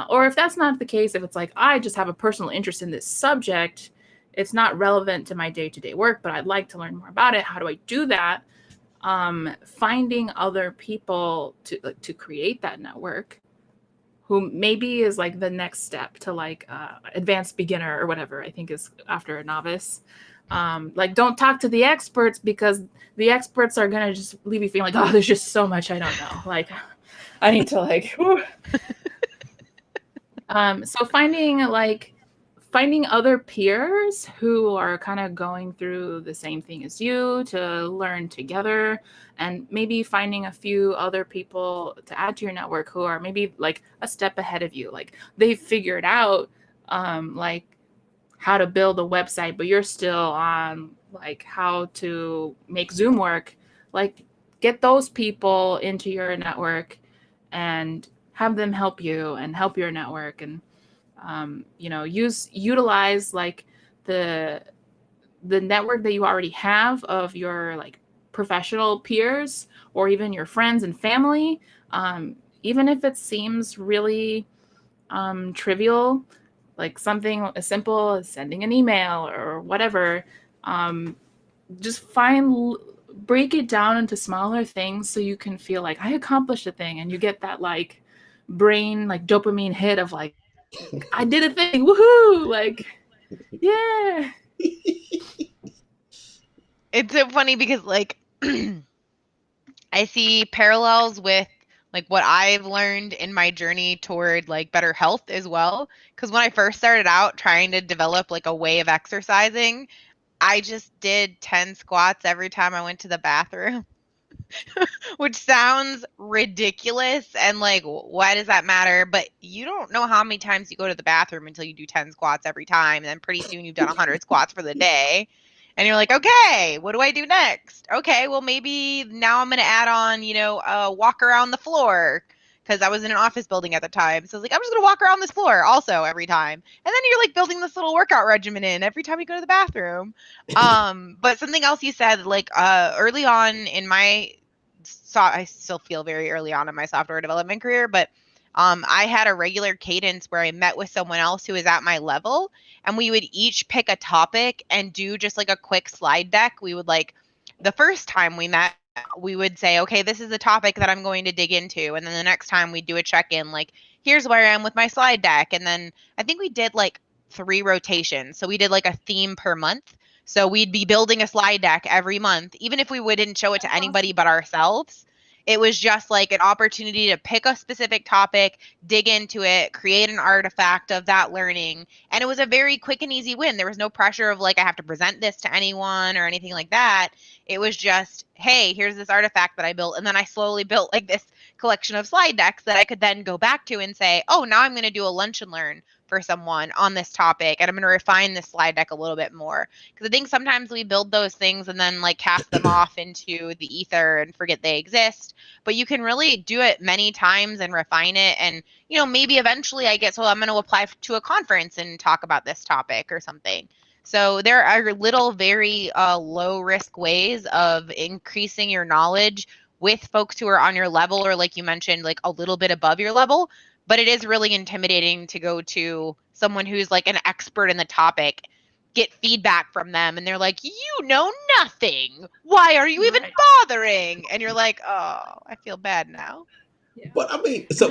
Or if that's not the case, if it's like, I just have a personal interest in this subject, it's not relevant to my day-to-day work, but I'd like to learn more about it. How do I do that? Finding other people to create that network, who maybe is like the next step to, like, advanced beginner or whatever, I think is after a novice. Like, don't talk to the experts because the experts are going to just leave you feeling like, oh, there's just so much I don't know. Like, I need to, like, so finding other peers who are kind of going through the same thing as you to learn together, and maybe finding a few other people to add to your network who are maybe like a step ahead of you. Like, they've figured out like how to build a website, but you're still on like how to make Zoom work. Like, get those people into your network and have them help you and help your network, and utilize like the network that you already have of your like professional peers or even your friends and family, even if it seems really trivial, like something as simple as sending an email or whatever. Just break it down into smaller things so you can feel like I accomplished a thing, and you get that like brain like dopamine hit of like I did a thing, woohoo, like yeah. It's so funny because like I see parallels with like what I've learned in my journey toward like better health as well. Because when I first started out trying to develop like a way of exercising, I just did 10 squats every time I went to the bathroom, which sounds ridiculous. And like, why does that matter? But you don't know how many times you go to the bathroom until you do 10 squats every time. And then pretty soon you've done 100 squats for the day. And you're like, okay, what do I do next? Okay, well, maybe now I'm going to add on, walk around the floor because I was in an office building at the time. So I was like, I'm just going to walk around this floor also every time. And then you're like building this little workout regimen in every time you go to the bathroom. But something else you said, like early on in I still feel very early on in my software development career, but I had a regular cadence where I met with someone else who was at my level, and we would each pick a topic and do just like a quick slide deck. We would like the first time we met, we would say, okay, this is the topic that I'm going to dig into. And then the next time we do a check in, like, here's where I am with my slide deck. And then I think we did like 3 rotations. So we did like a theme per month. So we'd be building a slide deck every month, even if we wouldn't show it to anybody but ourselves. It was just like an opportunity to pick a specific topic, dig into it, create an artifact of that learning. And it was a very quick and easy win. There was no pressure of like, I have to present this to anyone or anything like that. It was just, hey, here's this artifact that I built. And then I slowly built like this collection of slide decks that I could then go back to and say, oh, now I'm going to do a lunch and learn for someone on this topic. And I'm going to refine this slide deck a little bit more. Because I think sometimes we build those things and then like cast them off into the ether and forget they exist. But you can really do it many times and refine it. And, maybe eventually I get, so I'm going to apply to a conference and talk about this topic or something. So there are little, very low risk ways of increasing your knowledge with folks who are on your level, or like you mentioned, like a little bit above your level. But it is really intimidating to go to someone who's like an expert in the topic, get feedback from them, and they're like, you know nothing. Why are you even bothering? And you're like, oh, I feel bad now. Yeah. But I mean, so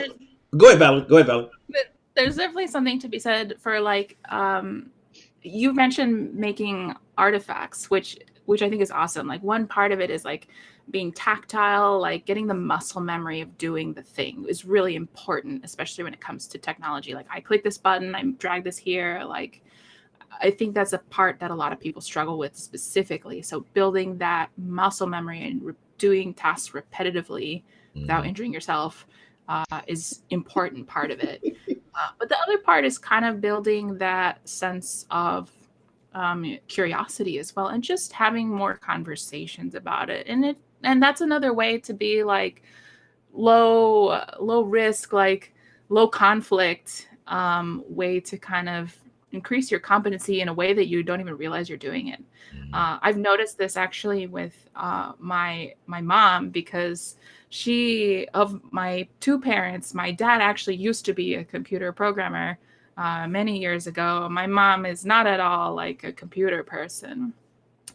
go ahead, Valerie. Go ahead, Valerie. But there's definitely something to be said for like you mentioned making artifacts, which I think is awesome. Like one part of it is like being tactile, like getting the muscle memory of doing the thing is really important, especially when it comes to technology. Like I click this button, I drag this here. Like I think that's a part that a lot of people struggle with specifically. So building that muscle memory and doing tasks repetitively without injuring yourself is important part of it. But the other part is kind of building that sense of curiosity as well, and just having more conversations about it. And that's another way to be like low risk, like low conflict way to kind of increase your competency in a way that you don't even realize you're doing it. I've noticed this actually with my mom, because of my 2 parents, my dad actually used to be a computer programmer many years ago. My mom is not at all like a computer person.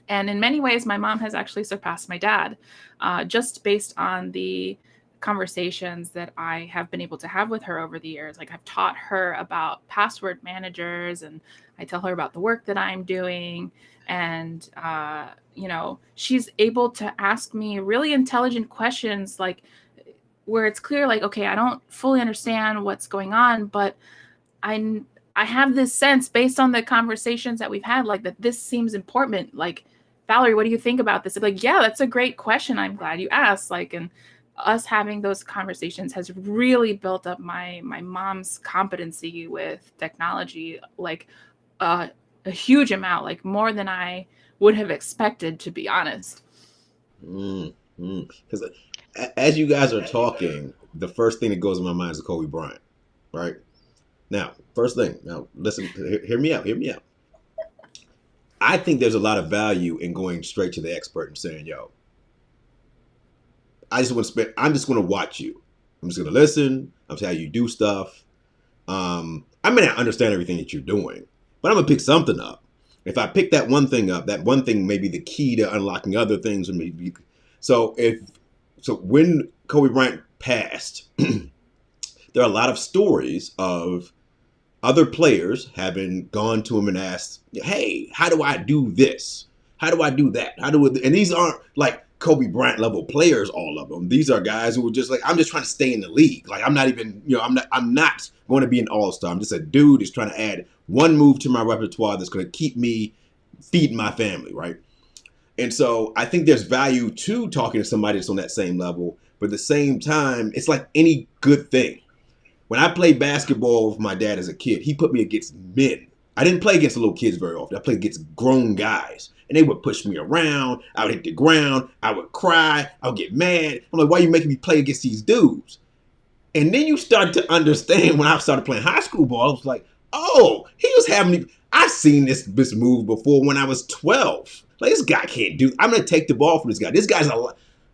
And in many ways, my mom has actually surpassed my dad just based on the conversations that I have been able to have with her over the years. Like I've taught her about password managers, and I tell her about the work that I'm doing. And, she's able to ask me really intelligent questions, like where it's clear, like, okay, I don't fully understand what's going on, but I have this sense based on the conversations that we've had, like that this seems important. Like, Valerie, what do you think about this? I'm like, yeah, that's a great question. I'm glad you asked. Like, and us having those conversations has really built up my mom's competency with technology, like a huge amount, like more than I would have expected, to be honest. Because as you guys are talking, the first thing that goes in my mind is Kobe Bryant, right? Now, first thing, now listen, hear me out, hear me out. I think there's a lot of value in going straight to the expert and saying, yo, I'm just going to watch you. I'm just going to listen. I'm see how you do stuff. I may not understand everything that you're doing, but I'm going to pick something up. If I pick that one thing up, that one thing may be the key to unlocking other things. Or maybe, so when Kobe Bryant passed, there are a lot of stories of other players having gone to him and asked, "Hey, how do I do this? How do I do that? How do it?" And these aren't like Kobe Bryant level players, all of them. These are guys who were just like, "I'm just trying to stay in the league. Like, I'm not even, I'm not going to be an all-star. I'm just a dude who's trying to add one move to my repertoire that's going to keep me feeding my family, right?" And so I think there's value to talking to somebody that's on that same level, but at the same time, it's like any good thing. When I played basketball with my dad as a kid, he put me against men. I didn't play against little kids very often. I played against grown guys. And they would push me around. I would hit the ground. I would cry. I would get mad. I'm like, why are you making me play against these dudes? And then you start to understand when I started playing high school ball, I was like, oh, he was having me. I've seen this move before when I was 12. Like, this guy can't do. I'm going to take the ball from this guy. This guy's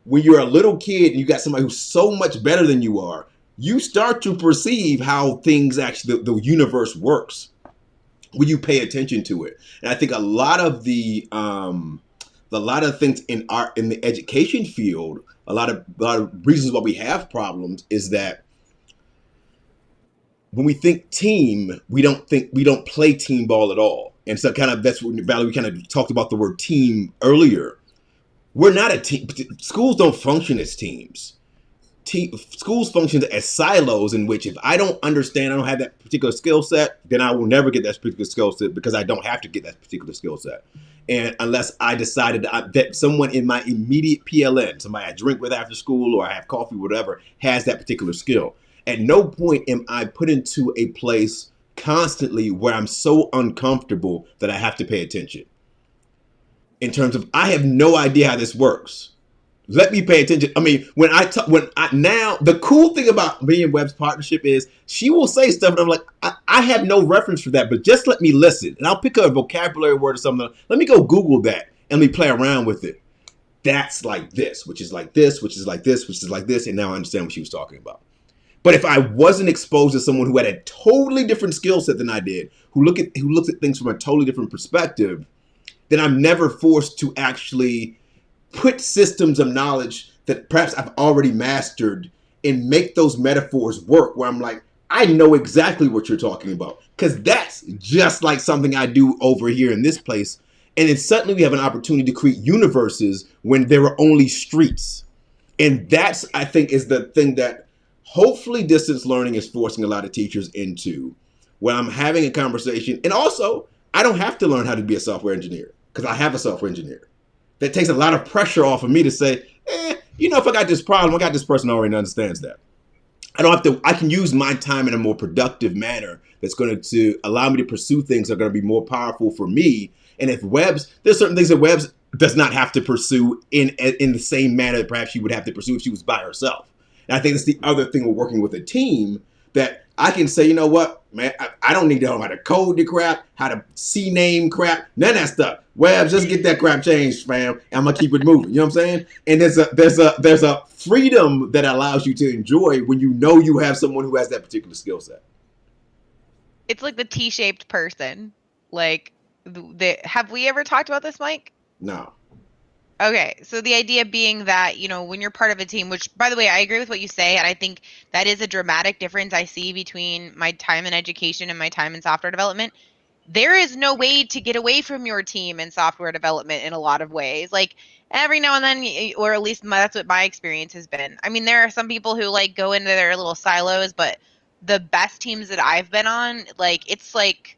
when you're a little kid and you got somebody who's so much better than you are, you start to perceive how things actually, the universe works when you pay attention to it. And I think a lot of things in the education field, a lot of reasons why we have problems is that when we think team, we don't play team ball at all. And so kind of that's what Valerie kind of talked about the word team earlier. We're not a team. Schools don't function as teams. Schools function as silos in which if I don't understand, I don't have that particular skill set, then I will never get that particular skill set because I don't have to get that particular skill set. And unless I decided that someone in my immediate PLN, somebody I drink with after school or I have coffee, whatever, has that particular skill. At no point am I put into a place constantly where I'm so uncomfortable that I have to pay attention. In terms of, I have no idea how this works. Let me pay attention. I mean, now the cool thing about me and Webb's partnership is she will say stuff and I'm like, I have no reference for that, but just let me listen. And I'll pick up a vocabulary word or something. Let me go Google that and let me play around with it. That's like this, which is like this, which is like this, which is like this. And now I understand what she was talking about. But if I wasn't exposed to someone who had a totally different skill set than I did, who looks at things from a totally different perspective, then I'm never forced to actually put systems of knowledge that perhaps I've already mastered and make those metaphors work where I'm like, I know exactly what you're talking about because that's just like something I do over here in this place. And then suddenly we have an opportunity to create universes when there are only streets. And that's, I think, is the thing that hopefully distance learning is forcing a lot of teachers into, where I'm having a conversation. And also, I don't have to learn how to be a software engineer because I have a software engineer. That takes a lot of pressure off of me to say, if I got this problem, I got this person who already understands that. I can use my time in a more productive manner that's going to allow me to pursue things that are going to be more powerful for me. And if there's certain things that Webb's does not have to pursue in the same manner that perhaps she would have to pursue if she was by herself. And I think that's the other thing with working with a team, that I can say, you know what, man, I don't need to know how to code the crap, how to C-name crap, none of that stuff. Webbs, just get that crap changed, fam. I'm gonna keep it moving. You know what I'm saying? And there's a freedom that allows you to enjoy when you know you have someone who has that particular skill set. It's like the T-shaped person. Like, have we ever talked about this, Mike? No. Okay, so the idea being that, when you're part of a team, which, by the way, I agree with what you say, and I think that is a dramatic difference I see between my time in education and my time in software development. There is no way to get away from your team in software development in a lot of ways. Like, every now and then, or at least that's what my experience has been. I mean, there are some people who, like, go into their little silos, but the best teams that I've been on, like, it's like,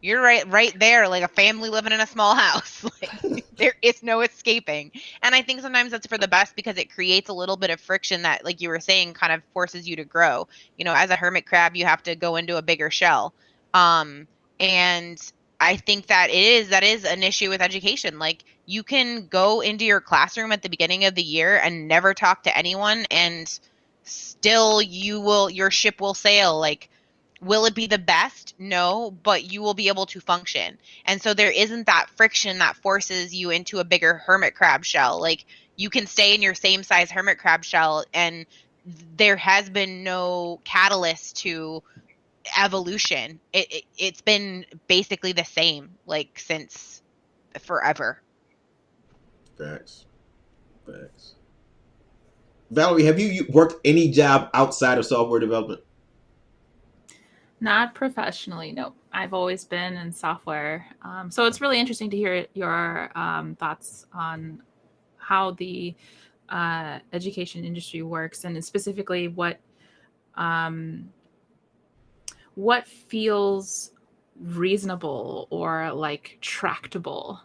you're right there, like a family living in a small house. Like, there is no escaping. And I think sometimes that's for the best because it creates a little bit of friction that, like you were saying, kind of forces you to grow. As a hermit crab, you have to go into a bigger shell. And I think that is an issue with education. Like, you can go into your classroom at the beginning of the year and never talk to anyone, and still your ship will sail. Like, will it be the best? No, but you will be able to function. And so there isn't that friction that forces you into a bigger hermit crab shell. Like, you can stay in your same size hermit crab shell, and there has been no catalyst to evolution. It's been basically the same, like, since forever. Facts. Valerie, have you worked any job outside of software development? Not professionally, no. I've always been in software. So it's really interesting to hear your thoughts on how the education industry works, and specifically what feels reasonable or like tractable.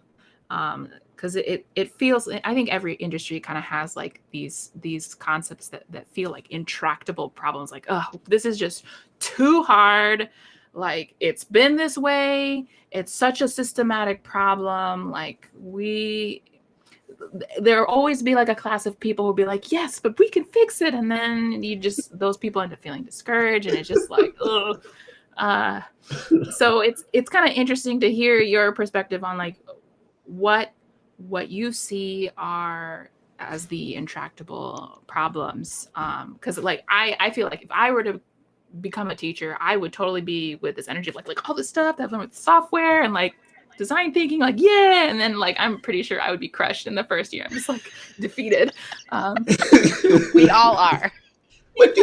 Because it feels, I think every industry kind of has like these concepts that feel like intractable problems, like, oh, this is just too hard, like it's been this way, it's such a systematic problem, like there'll always be like a class of people who'll be like, yes, but we can fix it, and then those people end up feeling discouraged, and it's just like, ugh. So it's kind of interesting to hear your perspective on like what you see are as the intractable problems. Because like I feel like if I were to become a teacher, I would totally be with this energy of like all this stuff that I've learned with software and like design thinking, like, yeah, and then like I'm pretty sure I would be crushed in the first year. I'm just like defeated. We all are. But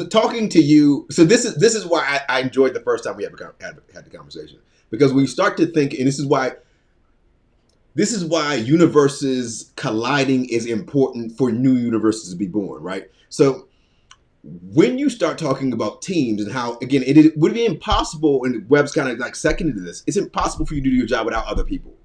talking to you, so this is why I enjoyed the first time we had the conversation, because we start to think, and this is why universes colliding is important for new universes to be born, right? So when you start talking about teams and how, again, it would be impossible, and Webb's kind of like seconded to this, it's impossible for you to do your job without other people.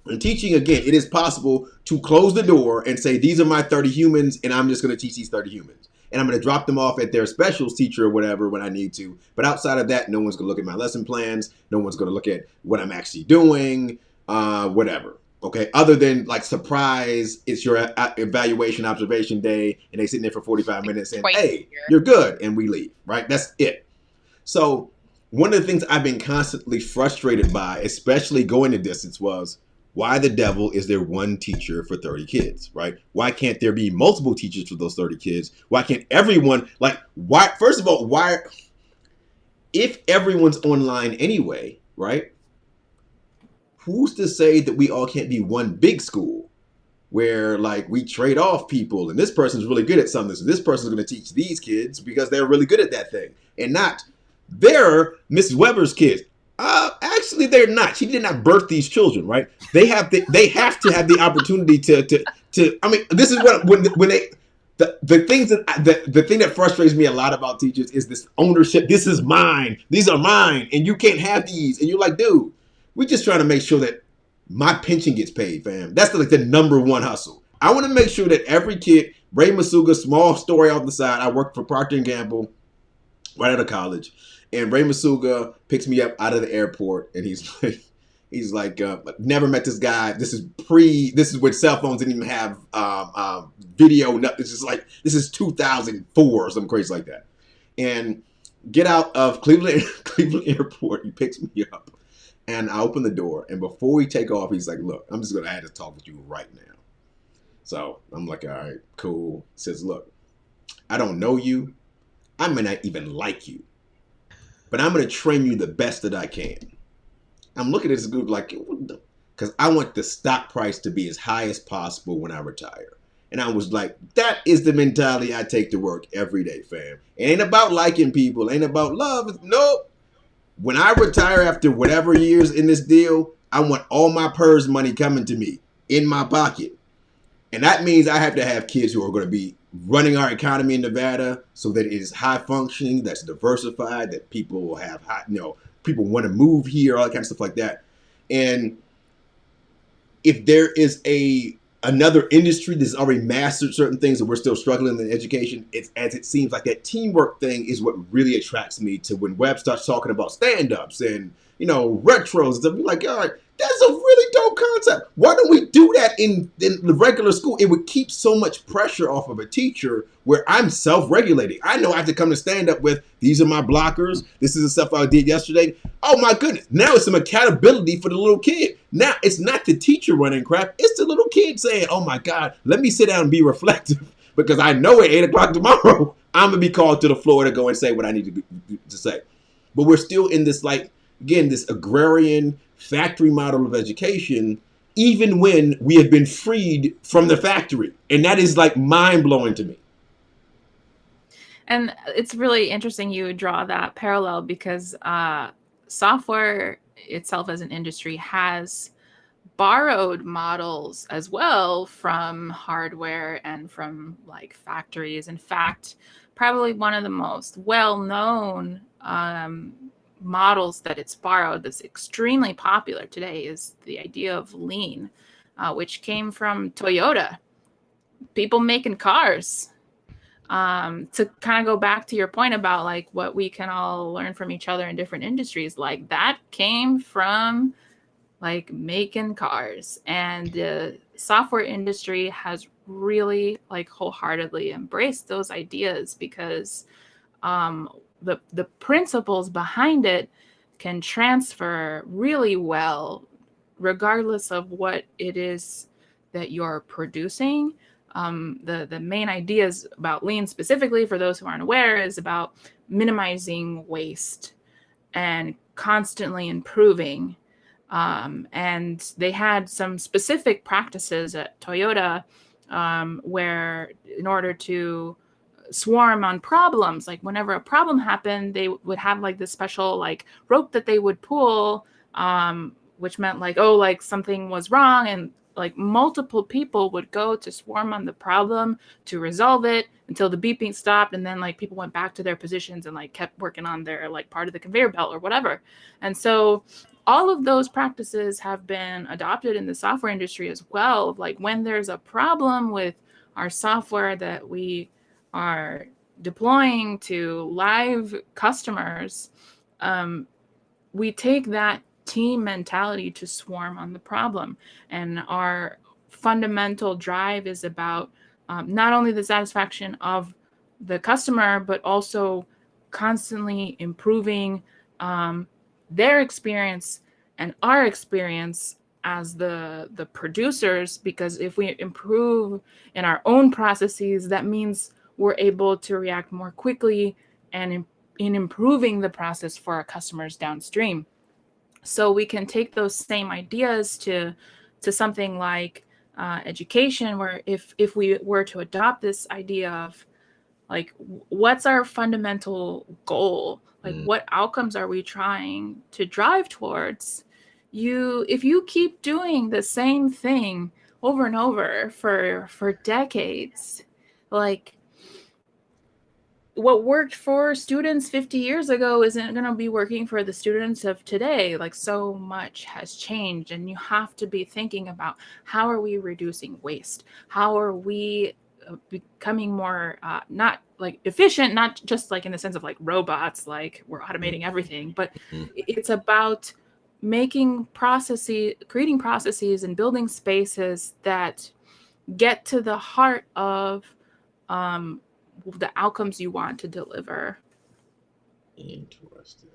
In teaching, again, it is possible to close the door and say, these are my 30 humans, and I'm just going to teach these 30 humans. And I'm going to drop them off at their specials teacher or whatever when I need to. But outside of that, no one's going to look at my lesson plans. No one's going to look at what I'm actually doing, whatever. Okay, other than like surprise, it's your evaluation observation day, and they sit there for 45 minutes and, hey, you're good, and we leave, right? That's it. So one of the things I've been constantly frustrated by, especially going the distance, was, why the devil is there one teacher for 30 kids, right? Why can't there be multiple teachers for those 30 kids? Why can't everyone, like, why, first of all, why, if everyone's online anyway, right? Who's to say that we all can't be one big school where like we trade off people, and this person's really good at something, so this person's going to teach these kids because they're really good at that thing, and not they're Mrs. Weber's kids. Actually, they're not. She did not birth these children, right? They have to have the opportunity to. I mean, this is what when they the things that the thing that frustrates me a lot about teachers is this ownership. This is mine. These are mine, and you can't have these. And you're like, dude, we're just trying to make sure that my pension gets paid, fam. That's like the number one hustle. I want to make sure that every kid. Ray Masuga, small story off the side. I worked for Procter & Gamble right out of college. And Ray Masuga picks me up out of the airport, and he's like, never met this guy. This is when cell phones didn't even have video. It's just like, this is 2004 or something crazy like that. And get out of Cleveland Airport. He picks me up, and I open the door. And before we take off, he's like, look, I'm just going to have to talk with you right now. So I'm like, all right, cool. He says, look, I don't know you. I may not even like you. But I'm going to train you the best that I can. I'm looking at this group like, because I want the stock price to be as high as possible when I retire. And I was like, that is the mentality I take to work every day, fam. It ain't about liking people. It ain't about love. Nope. When I retire after whatever years in this deal, I want all my PERS money coming to me in my pocket. And that means I have to have kids who are going to be running our economy in Nevada so that it is high functioning, that's diversified, that people will have high, people want to move here, all that kind of stuff like that. And if there is a another industry that's already mastered certain things and we're still struggling in education. It's as it seems like that teamwork thing is what really attracts me to when Webb starts talking about stand-ups and retros and stuff. You're like, all right, that's a really dope concept. Why don't we do that in the regular school? It would keep so much pressure off of a teacher where I'm self-regulating. I know I have to come to stand up with, these are my blockers. This is the stuff I did yesterday. Oh my goodness. Now it's some accountability for the little kid. Now it's not the teacher running crap. It's the little kid saying, oh my God, let me sit down and be reflective because I know at 8 o'clock tomorrow, I'm going to be called to the floor to go and say what I need to say. But we're still in this, like, again, this agrarian factory model of education, even when we have been freed from the factory. And that is like mind blowing to me. And it's really interesting you draw that parallel because software itself as an industry has borrowed models as well from hardware and from like factories. In fact, probably one of the most well-known models that it's borrowed that's extremely popular today is the idea of lean, which came from Toyota, people making cars. To kind of go back to your point about like what we can all learn from each other in different industries, like that came from like making cars, and the software industry has really like wholeheartedly embraced those ideas because the principles behind it can transfer really well regardless of what it is that you're producing. The main ideas about lean specifically, for those who aren't aware, is about minimizing waste and constantly improving. And they had some specific practices at Toyota where in order to swarm on problems, like whenever a problem happened, they would have like this special like rope that they would pull, which meant like, oh, like something was wrong, and like multiple people would go to swarm on the problem to resolve it until the beeping stopped, and then like people went back to their positions and like kept working on their like part of the conveyor belt or whatever. And so all of those practices have been adopted in the software industry as well. Like when there's a problem with our software that we are deploying to live customers, we take that team mentality to swarm on the problem. And our fundamental drive is about not only the satisfaction of the customer, but also constantly improving their experience and our experience as the producers, because if we improve in our own processes, that means we're able to react more quickly and in improving the process for our customers downstream. So we can take those same ideas to something like education, where if we were to adopt this idea of like, what's our fundamental goal? Like, what outcomes are we trying to drive towards? If you keep doing the same thing over and over for decades, like what worked for students 50 years ago isn't going to be working for the students of today. Like so much has changed, and you have to be thinking about how are we reducing waste? How are we becoming more not like efficient, not just like in the sense of like robots, like we're automating everything, but it's about making processes, creating processes and building spaces that get to the heart of the outcomes you want to deliver. Interesting.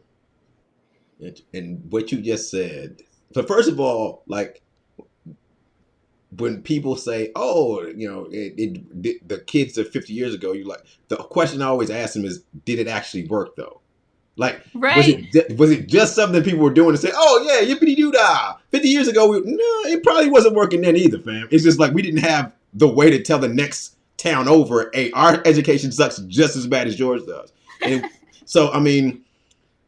And what you just said. So first of all, like when people say, "Oh, the kids of 50 years ago," you like the question I always ask them is, "Did it actually work though? Like, right. was it just something people were doing to say, oh yeah, yippity doo dah? 50 years ago, no, it probably wasn't working then either, fam. It's just like we didn't have the way to tell the next town over, hey, our education sucks just as bad as yours does." And so, I mean,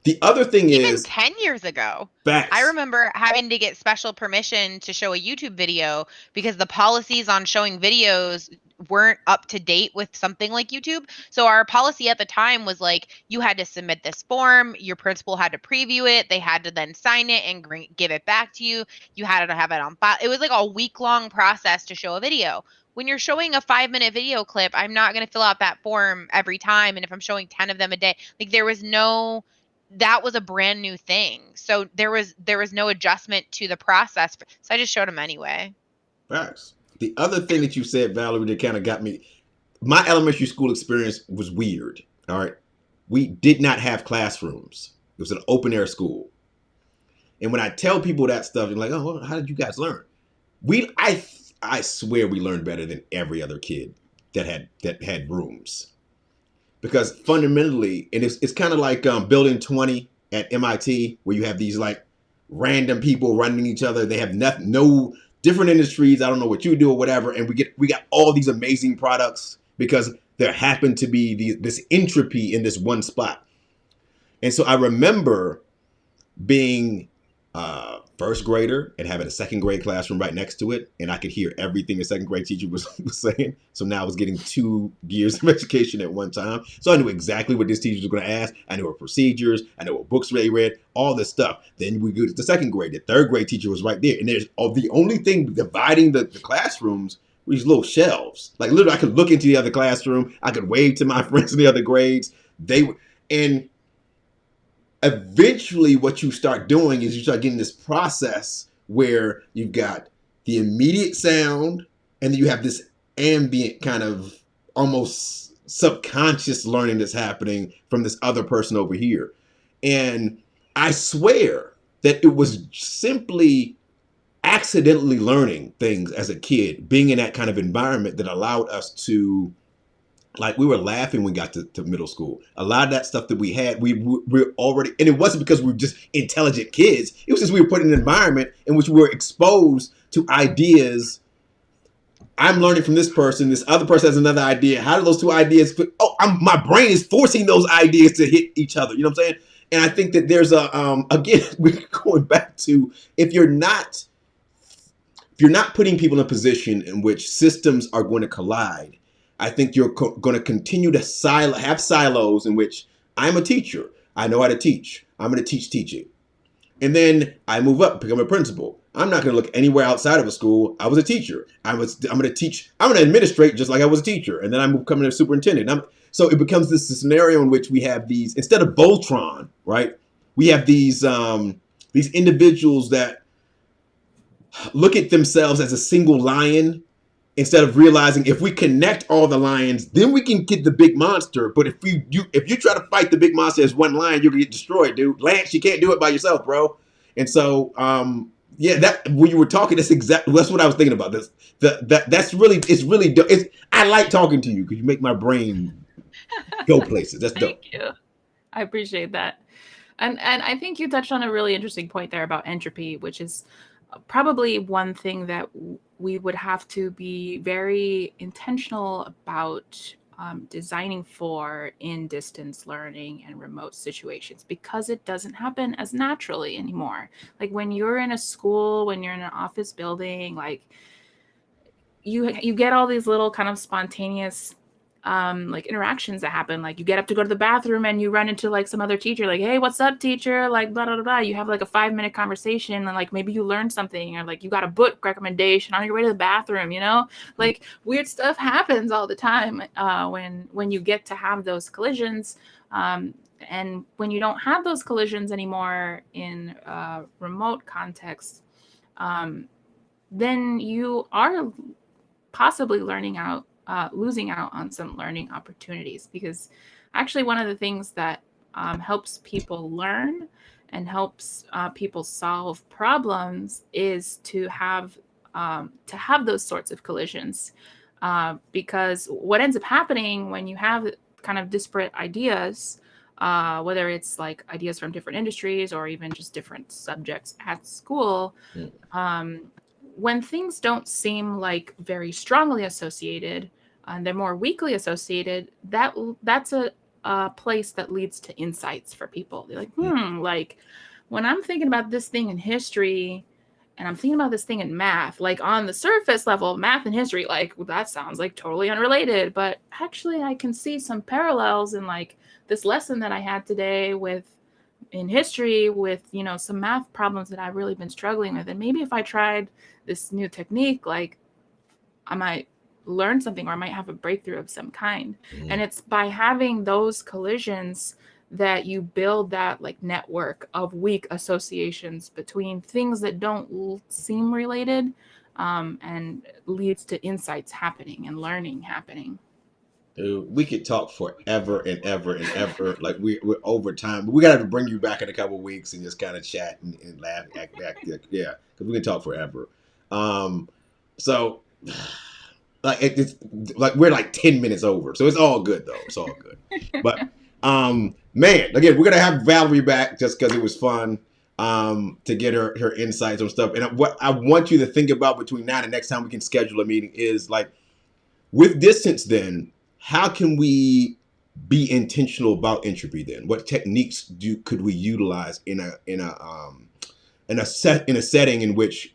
The other thing Even is 10 years ago, I facts. remember having to get special permission to show a YouTube video because the policies on showing videos weren't up to date with something like YouTube. So our policy at the time was like you had to submit this form, your principal had to preview it, they had to then sign it and give it back to you. You had to have it on file. It was like a week-long process to show a video. When you're showing a 5-minute video clip, I'm not going to fill out that form every time, and if I'm showing 10 of them a day, like there was no, that was a brand new thing. So there was no adjustment to the process. So I just showed them anyway. Facts. The other thing that you said, Valerie, that kind of got me. My elementary school experience was weird. All right, we did not have classrooms. It was an open air school. And when I tell people that stuff, they're like, "Oh, well, how did you guys learn?" I swear we learned better than every other kid that had rooms. Because fundamentally, and it's kind of like Building 20 at MIT, where you have these like random people running each other. They have no different industries. I don't know what you do or whatever, and we got all these amazing products because there happened to be this entropy in this one spot. And so I remember being first grader and having a second grade classroom right next to it, and I could hear everything the second grade teacher was saying. So now I was getting 2 years of education at one time. So I knew exactly what this teacher was going to ask. I knew her procedures. I knew what books they read, all this stuff. Then we go to the second grade. The third grade teacher was right there. And there's the only thing dividing the classrooms were these little shelves. Like literally I could look into the other classroom. I could wave to my friends in the other grades. And eventually what you start doing is you start getting this process where you've got the immediate sound and then you have this ambient kind of almost subconscious learning that's happening from this other person over here. And I swear that it was simply accidentally learning things as a kid, being in that kind of environment that allowed us to, like, we were laughing when we got to middle school. A lot of that stuff that we had, we're already, and it wasn't because we were just intelligent kids. It was just we were put in an environment in which we were exposed to ideas. I'm learning from this person. This other person has another idea. How do those two ideas fit? Oh, my brain is forcing those ideas to hit each other. You know what I'm saying? And I think that there's again, we're going back to if you're not putting people in a position in which systems are going to collide, I think you're going to continue to have silos in which I'm a teacher. I know how to teach. I'm going to teach teaching. And then I move up, become a principal. I'm not going to look anywhere outside of a school. I was a teacher. I'm going to teach. I'm going to administrate just like I was a teacher. And then I'm becoming a superintendent. So it becomes this scenario in which we have these, instead of Voltron, right? We have these individuals that look at themselves as a single lion instead of realizing if we connect all the lions, then we can get the big monster. But if you try to fight the big monster as one lion, you're gonna get destroyed, dude. Lance, you can't do it by yourself, bro. And so, yeah, that when you were talking, that's what I was thinking about. That's really, it's really dope. I like talking to you because you make my brain go places. That's dope. Thank you. I appreciate that. And I think you touched on a really interesting point there about entropy, which is probably one thing that we would have to be very intentional about designing for in distance learning and remote situations, because it doesn't happen as naturally anymore. Like when you're in a school, when you're in an office building, like you get all these little kind of spontaneous like interactions that happen. Like you get up to go to the bathroom and you run into like some other teacher, like, hey, what's up, teacher? Like blah blah blah. You have like a 5-minute conversation and like maybe you learned something, or like you got a book recommendation on your way to the bathroom, you know? Like weird stuff happens all the time when you get to have those collisions. And when you don't have those collisions anymore in remote context, then you are possibly losing out on some learning opportunities, because actually one of the things that helps people learn and helps people solve problems is to have those sorts of collisions, because what ends up happening when you have kind of disparate ideas, whether it's like ideas from different industries or even just different subjects at school, when things don't seem like very strongly associated and they're more weakly associated, that's a a place that leads to insights for people. They're like, like when I'm thinking about this thing in history and I'm thinking about this thing in math, like on the surface level, math and history, like well, that sounds like totally unrelated, but actually I can see some parallels in like this lesson that I had today with in history with, you know, some math problems that I've really been struggling with. And maybe if I tried this new technique, like I might learn something or I might have a breakthrough of some kind. And it's by having those collisions that you build that like network of weak associations between things that don't seem related, and leads to insights happening and learning happening. Dude, we could talk forever and ever and ever. Like we're over time, but we gotta bring you back in a couple of weeks and just kind of chat and laugh, yeah, because we can talk forever. So like it's like we're like 10 minutes over, so it's all good though. It's all good. But man, again, we're gonna have Valerie back just because it was fun to get her insights on stuff. And what I want you to think about between now and the next time we can schedule a meeting is like with distance then. How can we be intentional about entropy then? What techniques could we utilize in a setting in which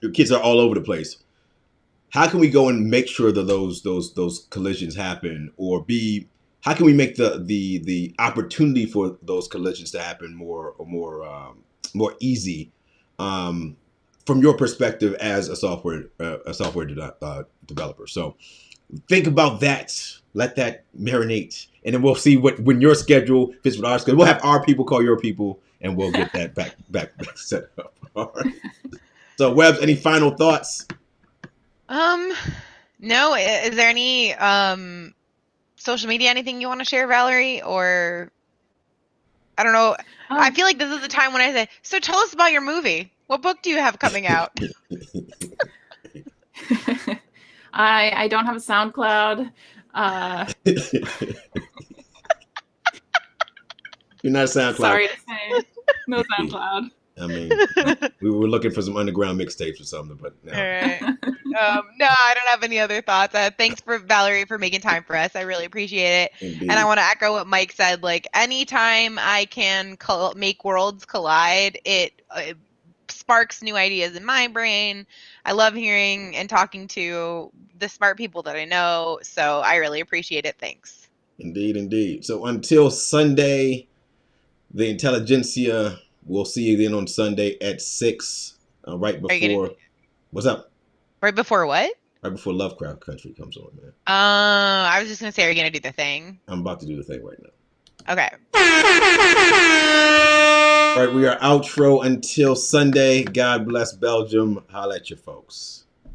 your kids are all over the place? How can we go and make sure that those collisions happen, or how can we make the opportunity for those collisions to happen more easy from your perspective as a software developer? So think about that. Let that marinate, and then we'll see when your schedule fits with our schedule. We'll have our people call your people, and we'll get that back set up. All right. So, Webbs, any final thoughts? No. Is there any social media, anything you want to share, Valerie? Or I don't know. I feel like this is the time when I say, so tell us about your movie. What book do you have coming out? I don't have a SoundCloud. You're not a SoundCloud. Sorry to say, no SoundCloud. I mean, we were looking for some underground mixtapes or something, but no. All right. No, I don't have any other thoughts. Thanks for Valerie for making time for us. I really appreciate it. Indeed. And I want to echo what Mike said. Like anytime I can make worlds collide, it sparks new ideas in my brain. I love hearing and talking to the smart people that I know. So I really appreciate it. Thanks. Indeed. So until Sunday, the Intelligentsia, we'll see you then on Sunday at 6, right before. What's up? Right before what? Right before Lovecraft Country comes on, man. I was just going to say, are you going to do the thing? I'm about to do the thing right now. Okay. All right, we are outro until Sunday. God bless Belgium. Holla at your folks.